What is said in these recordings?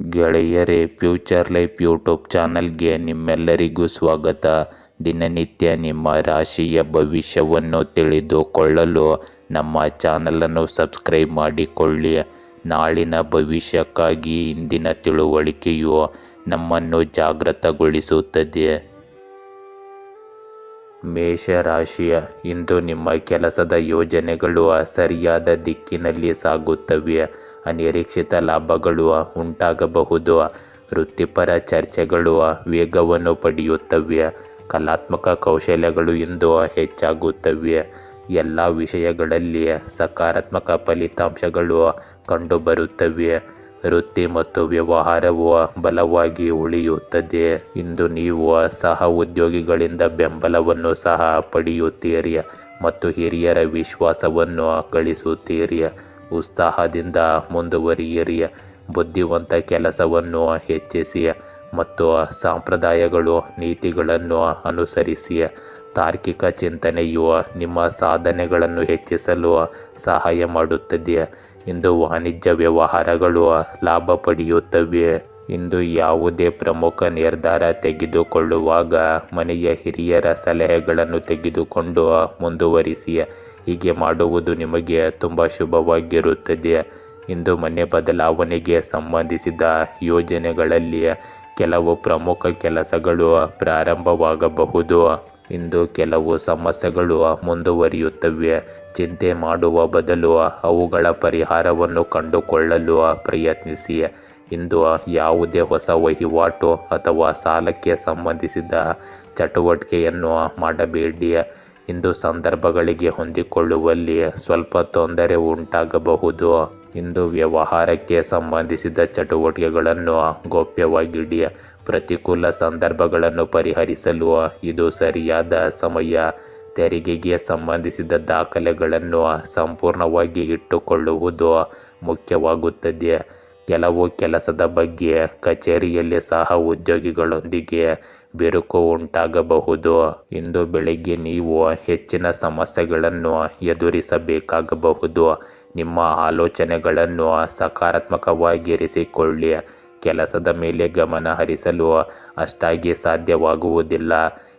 ಗೆಳೆಯರೇ, future life YouTube ಚಾನಲ್ಗೆ ನಿಮ್ಮೆಲ್ಲರಿಗೂ ಸ್ವಾಗತ. ದಿನನಿತ್ಯ ನಿಮ್ಮ ರಾಶಿಯ ಭವಿಷ್ಯವನ್ನು ತಿಳಿದುಕೊಳ್ಳಲು ನಮ್ಮ ಚಾನಲನ್ನು ಸಬ್ಸ್ಕ್ರೈಬ್ ಮಾಡಿಕೊಳ್ಳಿ. ನಾಳಿನ ಭವಿಷ್ಯಕ್ಕಾಗಿ ಇಂದಿನ ತಿಳುವಳಿಕೆಯು ನಮ್ಮನ್ನು ಜಾಗೃತಗೊಳಿಸುತ್ತದೆ. ಮೇಷರಾಶಿಯ ಇಂದು ನಿಮ್ಮ ಕೆಲಸದ ಯೋಜನೆಗಳು ಸರಿಯಾದ ದಿಕ್ಕಿನಲ್ಲಿ ಸಾಗುತ್ತವೆ. ಅನಿರೀಕ್ಷಿತ ಲಾಭಗಳು ಉಂಟಾಗಬಹುದು. ವೃತ್ತಿಪರ ಚರ್ಚೆಗಳು ವೇಗವನ್ನು ಪಡೆಯುತ್ತವೆ. ಕಲಾತ್ಮಕ ಕೌಶಲ್ಯಗಳು ಇಂದು ಹೆಚ್ಚಾಗುತ್ತವೆ. ಎಲ್ಲ ವಿಷಯಗಳಲ್ಲಿ ಸಕಾರಾತ್ಮಕ ಫಲಿತಾಂಶಗಳು ಕಂಡುಬರುತ್ತವೆ. ವೃತ್ತಿ ಮತ್ತು ವ್ಯವಹಾರವು ಬಲವಾಗಿ ಉಳಿಯುತ್ತದೆ. ಇಂದು ನೀವು ಸಹ ಉದ್ಯೋಗಿಗಳಿಂದ ಬೆಂಬಲವನ್ನು ಸಹ ಪಡೆಯುತ್ತೀರಿ ಮತ್ತು ಹಿರಿಯರ ವಿಶ್ವಾಸವನ್ನು ಗಳಿಸುತ್ತೀರಿ. ಉತ್ಸಾಹದಿಂದ ಮುಂದುವರಿಯಿರಿ. ಬುದ್ಧಿವಂತ ಕೆಲಸವನ್ನು ಹೆಚ್ಚಿಸಿ ಮತ್ತು ಸಂಪ್ರದಾಯಗಳು ನೀತಿಗಳನ್ನು ಅನುಸರಿಸಿ. ತಾರ್ಕಿಕ ಚಿಂತನೆಯು ನಿಮ್ಮ ಸಾಧನೆಗಳನ್ನು ಹೆಚ್ಚಿಸಲು ಸಹಾಯ ಮಾಡುತ್ತದೆ. ಇಂದು ವಾಣಿಜ್ಯ ವ್ಯವಹಾರಗಳು ಲಾಭ ಪಡೆಯುತ್ತವೆ. ಇಂದು ಯಾವುದೇ ಪ್ರಮುಖ ನಿರ್ಧಾರ ತೆಗೆದುಕೊಳ್ಳುವಾಗ ಮನೆಯ ಹಿರಿಯರ ಸಲಹೆಗಳನ್ನು ತೆಗೆದುಕೊಂಡು ಮುಂದುವರಿಸಿ. ಹೀಗೆ ಮಾಡುವುದು ನಿಮಗೆ ತುಂಬ ಶುಭವಾಗಿರುತ್ತದೆ. ಇಂದು ಮನೆ ಬದಲಾವಣೆಗೆ ಸಂಬಂಧಿಸಿದ ಯೋಜನೆಗಳಲ್ಲಿ ಕೆಲವು ಪ್ರಮುಖ ಕೆಲಸಗಳು ಪ್ರಾರಂಭವಾಗಬಹುದು. ಇಂದು ಕೆಲವು ಸಮಸ್ಯೆಗಳು ಮುಂದುವರಿಯುತ್ತವೆ. ಚಿಂತೆ ಮಾಡುವ ಬದಲು ಅವುಗಳ ಪರಿಹಾರವನ್ನು ಕಂಡುಕೊಳ್ಳಲು ಪ್ರಯತ್ನಿಸಿ. ಇಂದು ಯಾವುದೇ ಹೊಸ ವಹಿವಾಟು ಅಥವಾ ಸಾಲಕ್ಕೆ ಸಂಬಂಧಿಸಿದ ಚಟುವಟಿಕೆಯನ್ನು ಮಾಡಬೇಡಿ. ಇಂದು ಸಂದರ್ಭಗಳಿಗೆ ಹೊಂದಿಕೊಳ್ಳುವಲ್ಲಿ ಸ್ವಲ್ಪ ತೊಂದರೆ ಉಂಟಾಗಬಹುದು. ಇಂದು ವ್ಯವಹಾರಕ್ಕೆ ಸಂಬಂಧಿಸಿದ ಚಟುವಟಿಕೆಗಳನ್ನು ಗೌಪ್ಯವಾಗಿಡಿ. ಪ್ರತಿಕೂಲ ಸಂದರ್ಭಗಳನ್ನು ಪರಿಹರಿಸಲು ಇದು ಸರಿಯಾದ ಸಮಯ. ತೆರಿಗೆಗೆ ಸಂಬಂಧಿಸಿದ ದಾಖಲೆಗಳನ್ನು ಸಂಪೂರ್ಣವಾಗಿ ಇಟ್ಟುಕೊಳ್ಳುವುದು ಮುಖ್ಯವಾಗುತ್ತದೆ. ಕೆಲವು ಕೆಲಸದ ಬಗ್ಗೆ ಕಚೇರಿಯಲ್ಲಿ ಸಹ ಉದ್ಯೋಗಿಗಳೊಂದಿಗೆ ಬಿರುಕು ಉಂಟಾಗಬಹುದು. ಇಂದು ಬೆಳಿಗ್ಗೆ ನೀವು ಹೆಚ್ಚಿನ ಸಮಸ್ಯೆಗಳನ್ನು ಎದುರಿಸಬೇಕಾಗಬಹುದು. ನಿಮ್ಮ ಆಲೋಚನೆಗಳನ್ನು ಸಕಾರಾತ್ಮಕವಾಗಿರಿಸಿಕೊಳ್ಳಿ. ಕೆಲಸದ ಮೇಲೆ ಗಮನ ಹರಿಸಲು ಅಷ್ಟಾಗಿ ಸಾಧ್ಯವಾಗುವುದಿಲ್ಲ.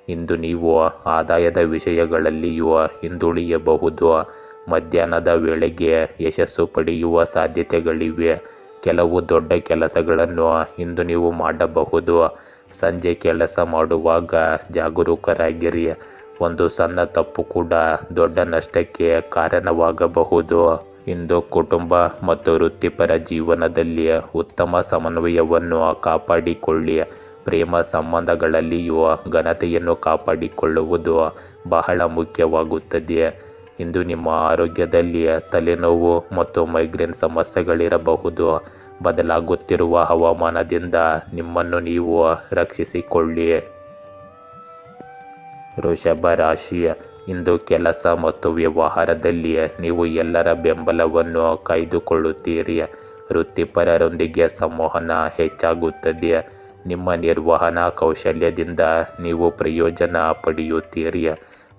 ಇಂದು ನೀವು ಆದಾಯದ ವಿಷಯಗಳಲ್ಲಿಯೂ ಹಿಂದುಳಿಯಬಹುದು. ಮಧ್ಯಾಹ್ನದ ವೇಳೆಗೆ ಯಶಸ್ಸು ಪಡೆಯುವ ಸಾಧ್ಯತೆಗಳಿವೆ. ಕೆಲವು ದೊಡ್ಡ ಕೆಲಸಗಳನ್ನು ಇಂದು ನೀವು ಮಾಡಬಹುದು. ಸಂಜೆ ಕೆಲಸ ಮಾಡುವಾಗ ಜಾಗರೂಕರಾಗಿರಿ. ಒಂದು ಸಣ್ಣ ತಪ್ಪು ಕೂಡ ದೊಡ್ಡ ನಷ್ಟಕ್ಕೆ ಕಾರಣವಾಗಬಹುದು. ಇಂದು ಕುಟುಂಬ ಮತ್ತು ವೃತ್ತಿಪರ ಜೀವನದಲ್ಲಿ ಉತ್ತಮ ಸಮನ್ವಯವನ್ನು ಕಾಪಾಡಿಕೊಳ್ಳಿ. ಪ್ರೇಮ ಸಂಬಂಧಗಳಲ್ಲಿಯೂ ಘನತೆಯನ್ನು ಕಾಪಾಡಿಕೊಳ್ಳುವುದು ಬಹಳ ಮುಖ್ಯವಾಗುತ್ತದೆ. ಇಂದು ನಿಮ್ಮ ಆರೋಗ್ಯದಲ್ಲಿ ತಲೆನೋವು ಮತ್ತು ಮೈಗ್ರೇನ್ ಸಮಸ್ಯೆಗಳಿರಬಹುದು. ಬದಲಾಗುತ್ತಿರುವ ಹವಾಮಾನದಿಂದ ನಿಮ್ಮನ್ನು ನೀವು ರಕ್ಷಿಸಿಕೊಳ್ಳಿ. ವೃಷಭ ರಾಶಿಯ ಇಂದು ಕೆಲಸ ಮತ್ತು ವ್ಯವಹಾರದಲ್ಲಿ ನೀವು ಎಲ್ಲರ ಬೆಂಬಲವನ್ನು ಕಾಯ್ದುಕೊಳ್ಳುತ್ತೀರಿ. ವೃತ್ತಿಪರರೊಂದಿಗೆ ಸಂವಹನ ಹೆಚ್ಚಾಗುತ್ತದೆ. ನಿಮ್ಮ ನಿರ್ವಹಣಾ ಕೌಶಲ್ಯದಿಂದ ನೀವು ಪ್ರಯೋಜನ ಪಡೆಯುತ್ತೀರಿ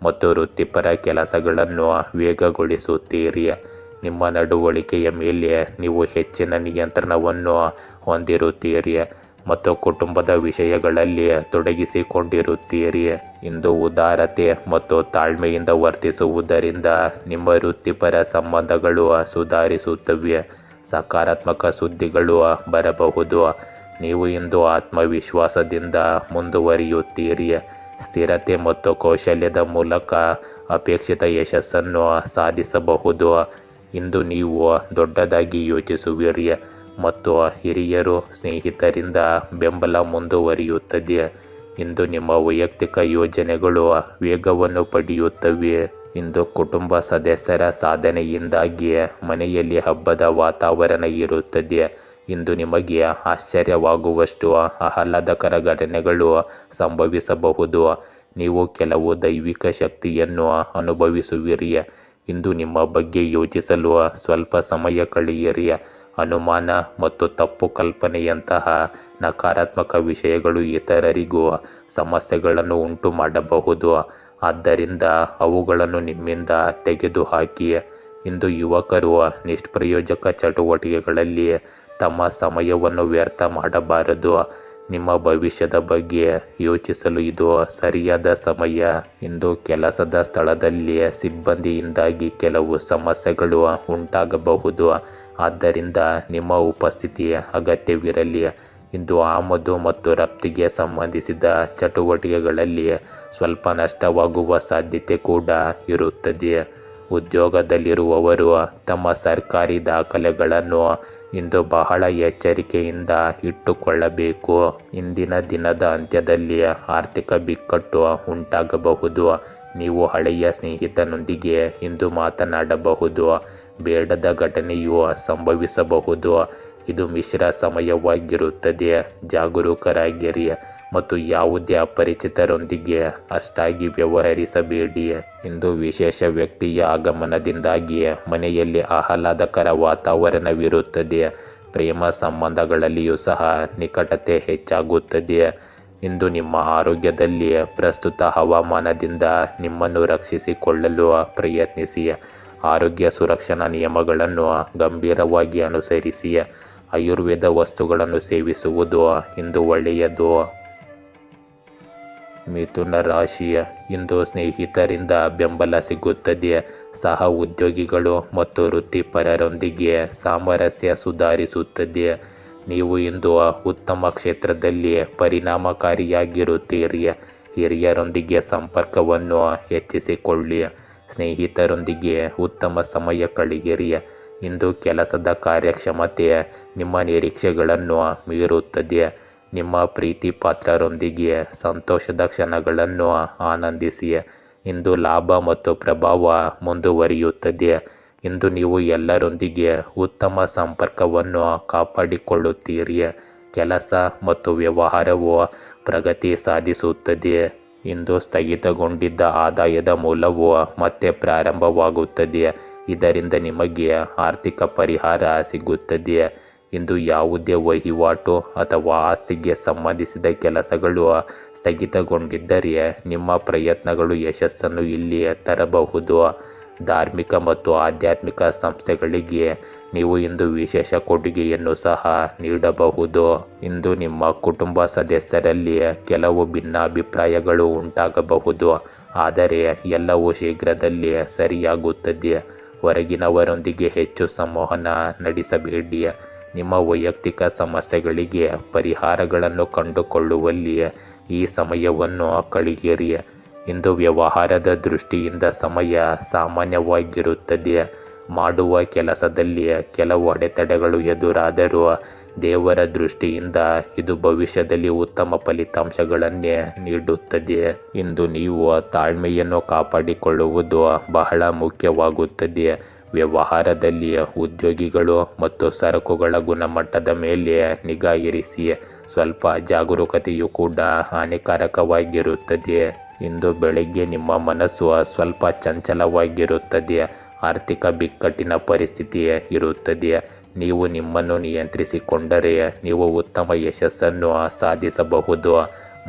ಮತ್ತು ವೃತ್ತಿಪರ ಕೆಲಸಗಳನ್ನು ವೇಗಗೊಳಿಸುತ್ತೀರಿ. ನಿಮ್ಮ ನಡವಳಿಕೆಯ ಮೇಲೆ ನೀವು ಹೆಚ್ಚಿನ ನಿಯಂತ್ರಣವನ್ನು ಹೊಂದಿರುತ್ತೀರಿ ಮತ್ತು ಕುಟುಂಬದ ವಿಷಯಗಳಲ್ಲಿ ತೊಡಗಿಸಿಕೊಂಡಿರುತ್ತೀರಿ. ಇಂದು ಉದಾರತೆ ಮತ್ತು ತಾಳ್ಮೆಯಿಂದ ವರ್ತಿಸುವುದರಿಂದ ನಿಮ್ಮ ವೃತ್ತಿಪರ ಸಂಬಂಧಗಳು ಸುಧಾರಿಸುತ್ತವೆ. ಸಕಾರಾತ್ಮಕ ಸುದ್ದಿಗಳು ಬರಬಹುದು. ನೀವು ಇಂದು ಆತ್ಮವಿಶ್ವಾಸದಿಂದ ಮುಂದುವರಿಯುತ್ತೀರಿ. ಸ್ಥಿರತೆ ಮತ್ತು ಕೌಶಲ್ಯದ ಮೂಲಕ ಅಪೇಕ್ಷಿತ ಯಶಸ್ಸನ್ನು ಸಾಧಿಸಬಹುದು. ಇಂದು ನೀವು ದೊಡ್ಡದಾಗಿ ಯೋಚಿಸುವಿರಿ ಮತ್ತು ಹಿರಿಯರು ಸ್ನೇಹಿತರಿಂದ ಬೆಂಬಲ ಮುಂದುವರಿಯುತ್ತದೆ. ಇಂದು ನಿಮ್ಮ ವೈಯಕ್ತಿಕ ಯೋಜನೆಗಳು ವೇಗವನ್ನು ಪಡೆಯುತ್ತವೆ. ಇಂದು ಕುಟುಂಬ ಸದಸ್ಯರ ಸಾಧನೆಯಿಂದಾಗಿ ಮನೆಯಲ್ಲಿ ಹಬ್ಬದ ವಾತಾವರಣ ಇರುತ್ತದೆ. ಇಂದು ನಿಮಗೆ ಆಶ್ಚರ್ಯವಾಗುವಷ್ಟು ಆಹ್ಲಾದಕರ ಘಟನೆಗಳು ಸಂಭವಿಸಬಹುದು. ನೀವು ಕೆಲವು ದೈವಿಕ ಶಕ್ತಿಯನ್ನು ಅನುಭವಿಸುವಿರಿ. ಇಂದು ನಿಮ್ಮ ಬಗ್ಗೆ ಯೋಚಿಸಲು ಸ್ವಲ್ಪ ಸಮಯ ಕಳೆಯಿರಿ. ಅನುಮಾನ ಮತ್ತು ತಪ್ಪು ಕಲ್ಪನೆಯಂತಹ ನಕಾರಾತ್ಮಕ ವಿಷಯಗಳು ಇತರರಿಗೂ ಸಮಸ್ಯೆಗಳನ್ನು ಉಂಟು ಮಾಡಬಹುದು. ಆದ್ದರಿಂದ ಅವುಗಳನ್ನು ನಿಮ್ಮಿಂದ ತೆಗೆದುಹಾಕಿ. ಇಂದು ಯುವಕರು ನಿಷ್ಪ್ರಯೋಜಕ ಚಟುವಟಿಕೆಗಳಲ್ಲಿ ತಮ್ಮ ಸಮಯವನ್ನು ವ್ಯರ್ಥ ಮಾಡಬಾರದು. ನಿಮ್ಮ ಭವಿಷ್ಯದ ಬಗ್ಗೆ ಯೋಚಿಸಲು ಇದು ಸರಿಯಾದ ಸಮಯ. ಇಂದು ಕೆಲಸದ ಸ್ಥಳದಲ್ಲಿ ಸಿಬ್ಬಂದಿಯಿಂದಾಗಿ ಕೆಲವು ಸಮಸ್ಯೆಗಳು ಉಂಟಾಗಬಹುದು. ಆದ್ದರಿಂದ ನಿಮ್ಮ ಉಪಸ್ಥಿತಿ ಅಗತ್ಯವಿರಲಿ. ಇಂದು ಆಮದು ಮತ್ತು ರಫ್ತಿಗೆ ಸಂಬಂಧಿಸಿದ ಚಟುವಟಿಕೆಗಳಲ್ಲಿ ಸ್ವಲ್ಪ ನಷ್ಟವಾಗುವ ಸಾಧ್ಯತೆ ಕೂಡ ಇರುತ್ತದೆ. ಉದ್ಯೋಗದಲ್ಲಿರುವವರು ತಮ್ಮ ಸರ್ಕಾರಿ ದಾಖಲೆಗಳನ್ನು ಇಂದು ಬಹಳ ಎಚ್ಚರಿಕೆಯಿಂದ ಇಟ್ಟುಕೊಳ್ಳಬೇಕು. ಇಂದಿನ ದಿನದ ಅಂತ್ಯದಲ್ಲಿ ಆರ್ಥಿಕ ಬಿಕ್ಕಟ್ಟು ಉಂಟಾಗಬಹುದು. ನೀವು ಹಳೆಯ ಸ್ನೇಹಿತನೊಂದಿಗೆ ಇಂದು ಮಾತನಾಡಬಹುದು. ಬೇಡದ ಘಟನೆಯು ಸಂಭವಿಸಬಹುದು. ಇದು ಮಿಶ್ರ ಸಮಯವಾಗಿರುತ್ತದೆ. ಜಾಗರೂಕರಾಗಿರಿ ಮತ್ತು ಯಾವುದೇ ಅಪರಿಚಿತರೊಂದಿಗೆ ಅಷ್ಟಾಗಿ ವ್ಯವಹರಿಸಬೇಡಿ. ಇಂದು ವಿಶೇಷ ವ್ಯಕ್ತಿಯ ಆಗಮನದಿಂದಾಗಿ ಮನೆಯಲ್ಲಿ ಆಹ್ಲಾದಕರ ವಾತಾವರಣವಿರುತ್ತದೆ. ಪ್ರೇಮ ಸಂಬಂಧಗಳಲ್ಲಿಯೂ ಸಹ ನಿಕಟತೆ ಹೆಚ್ಚಾಗುತ್ತದೆ. ಇಂದು ನಿಮ್ಮ ಆರೋಗ್ಯದಲ್ಲಿ ಪ್ರಸ್ತುತ ಹವಾಮಾನದಿಂದ ನಿಮ್ಮನ್ನು ರಕ್ಷಿಸಿಕೊಳ್ಳಲು ಪ್ರಯತ್ನಿಸಿ. ಆರೋಗ್ಯ ಸುರಕ್ಷಣಾ ನಿಯಮಗಳನ್ನು ಗಂಭೀರವಾಗಿ ಅನುಸರಿಸಿ. ಆಯುರ್ವೇದ ವಸ್ತುಗಳನ್ನು ಸೇವಿಸುವುದು ಇಂದು ಒಳ್ಳೆಯದು. ಮಿಥುನ ರಾಶಿ, ಇಂದು ಸ್ನೇಹಿತರಿಂದ ಬೆಂಬಲ ಸಿಗುತ್ತದೆ. ಸಹ ಉದ್ಯೋಗಿಗಳು ಮತ್ತು ವೃತ್ತಿಪರರೊಂದಿಗೆ ಸಾಮರಸ್ಯ ಸುಧಾರಿಸುತ್ತದೆ. ನೀವು ಇಂದು ಉತ್ತಮ ಕ್ಷೇತ್ರದಲ್ಲಿ ಪರಿಣಾಮಕಾರಿಯಾಗಿರುತ್ತೀರಿ. ಹಿರಿಯರೊಂದಿಗೆ ಸಂಪರ್ಕವನ್ನು ಹೆಚ್ಚಿಸಿಕೊಳ್ಳಿ. ಸ್ನೇಹಿತರೊಂದಿಗೆ ಉತ್ತಮ ಸಮಯ ಕಳೆಯಿರಿ. ಇಂದು ಕೆಲಸದ ಕಾರ್ಯಕ್ಷಮತೆ ನಿಮ್ಮ ನಿರೀಕ್ಷೆಗಳನ್ನು ಮೀರುತ್ತದೆ. ನಿಮ್ಮ ಪ್ರೀತಿ ಪಾತ್ರರೊಂದಿಗೆ ಸಂತೋಷದ ಕ್ಷಣಗಳನ್ನು ಆನಂದಿಸಿ. ಇಂದು ಲಾಭ ಮತ್ತು ಪ್ರಭಾವ ಮುಂದುವರಿಯುತ್ತದೆ. ಇಂದು ನೀವು ಎಲ್ಲರೊಂದಿಗೆ ಉತ್ತಮ ಸಂಪರ್ಕವನ್ನು ಕಾಪಾಡಿಕೊಳ್ಳುತ್ತೀರಿ. ಕೆಲಸ ಮತ್ತು ವ್ಯವಹಾರವು ಪ್ರಗತಿ ಸಾಧಿಸುತ್ತದೆ. ಇಂದು ಸ್ಥಗಿತಗೊಂಡಿದ್ದ ಆದಾಯದ ಮೂಲವು ಮತ್ತೆ ಪ್ರಾರಂಭವಾಗುತ್ತದೆ. ಇದರಿಂದ ನಿಮಗೆ ಆರ್ಥಿಕ ಪರಿಹಾರ ಸಿಗುತ್ತದೆ. ಇಂದು ಯಾವುದೇ ವಹಿವಾಟು ಅಥವಾ ಆಸ್ತಿಗೆ ಸಂಬಂಧಿಸಿದ ಕೆಲಸಗಳು ಸ್ಥಗಿತಗೊಂಡಿದ್ದರೆ ನಿಮ್ಮ ಪ್ರಯತ್ನಗಳು ಯಶಸ್ಸನ್ನು ಇಲ್ಲಿ ತರಬಹುದು. ಧಾರ್ಮಿಕ ಮತ್ತು ಆಧ್ಯಾತ್ಮಿಕ ಸಂಸ್ಥೆಗಳಿಗೆ ನೀವು ಇಂದು ವಿಶೇಷ ಕೊಡುಗೆಯನ್ನು ಸಹ ನೀಡಬಹುದು. ಇಂದು ನಿಮ್ಮ ಕುಟುಂಬ ಸದಸ್ಯರಲ್ಲಿ ಕೆಲವು ಭಿನ್ನಾಭಿಪ್ರಾಯಗಳು ಉಂಟಾಗಬಹುದು. ಆದರೆ ಎಲ್ಲವೂ ಶೀಘ್ರದಲ್ಲೇ ಸರಿಯಾಗುತ್ತದೆ. ಹೊರಗಿನವರೊಂದಿಗೆ ಹೆಚ್ಚು ಸಂವಹನ ನಡೆಸಬೇಡಿ. ನಿಮ್ಮ ವೈಯಕ್ತಿಕ ಸಮಸ್ಯೆಗಳಿಗೆ ಪರಿಹಾರಗಳನ್ನು ಕಂಡುಕೊಳ್ಳುವಲ್ಲಿ ಈ ಸಮಯವನ್ನು ಕಳೆಯಿರಿ. ಇಂದು ವ್ಯವಹಾರದ ದೃಷ್ಟಿಯಿಂದ ಸಮಯ ಸಾಮಾನ್ಯವಾಗಿರುತ್ತದೆ. ಮಾಡುವ ಕೆಲಸದಲ್ಲಿ ಕೆಲವು ಅಡೆತಡೆಗಳು ಎದುರಾದರೂ ದೇವರ ದೃಷ್ಟಿಯಿಂದ ಇದು ಭವಿಷ್ಯದಲ್ಲಿ ಉತ್ತಮ ಫಲಿತಾಂಶಗಳನ್ನೇ ನೀಡುತ್ತದೆ. ಇಂದು ನೀವು ತಾಳ್ಮೆಯನ್ನು ಕಾಪಾಡಿಕೊಳ್ಳುವುದು ಬಹಳ ಮುಖ್ಯವಾಗುತ್ತದೆ. ವ್ಯವಹಾರದಲ್ಲಿ ಉದ್ಯೋಗಿಗಳು ಮತ್ತು ಸರಕುಗಳ ಗುಣಮಟ್ಟದ ಮೇಲೆ ನಿಗಾ ಇರಿಸಿ. ಸ್ವಲ್ಪ ಜಾಗರೂಕತೆಯು ಕೂಡ ಹಾನಿಕಾರಕವಾಗಿರುತ್ತದೆ. ಇಂದು ಬೆಳಗ್ಗೆ ನಿಮ್ಮ ಮನಸ್ಸು ಸ್ವಲ್ಪ ಚಂಚಲವಾಗಿರುತ್ತದೆ. ಆರ್ಥಿಕ ಬಿಕ್ಕಟ್ಟಿನ ಪರಿಸ್ಥಿತಿ ಇರುತ್ತದೆ. ನೀವು ನಿಮ್ಮನ್ನು ನಿಯಂತ್ರಿಸಿಕೊಂಡರೆ ನೀವು ಉತ್ತಮ ಯಶಸ್ಸನ್ನು ಸಾಧಿಸಬಹುದು.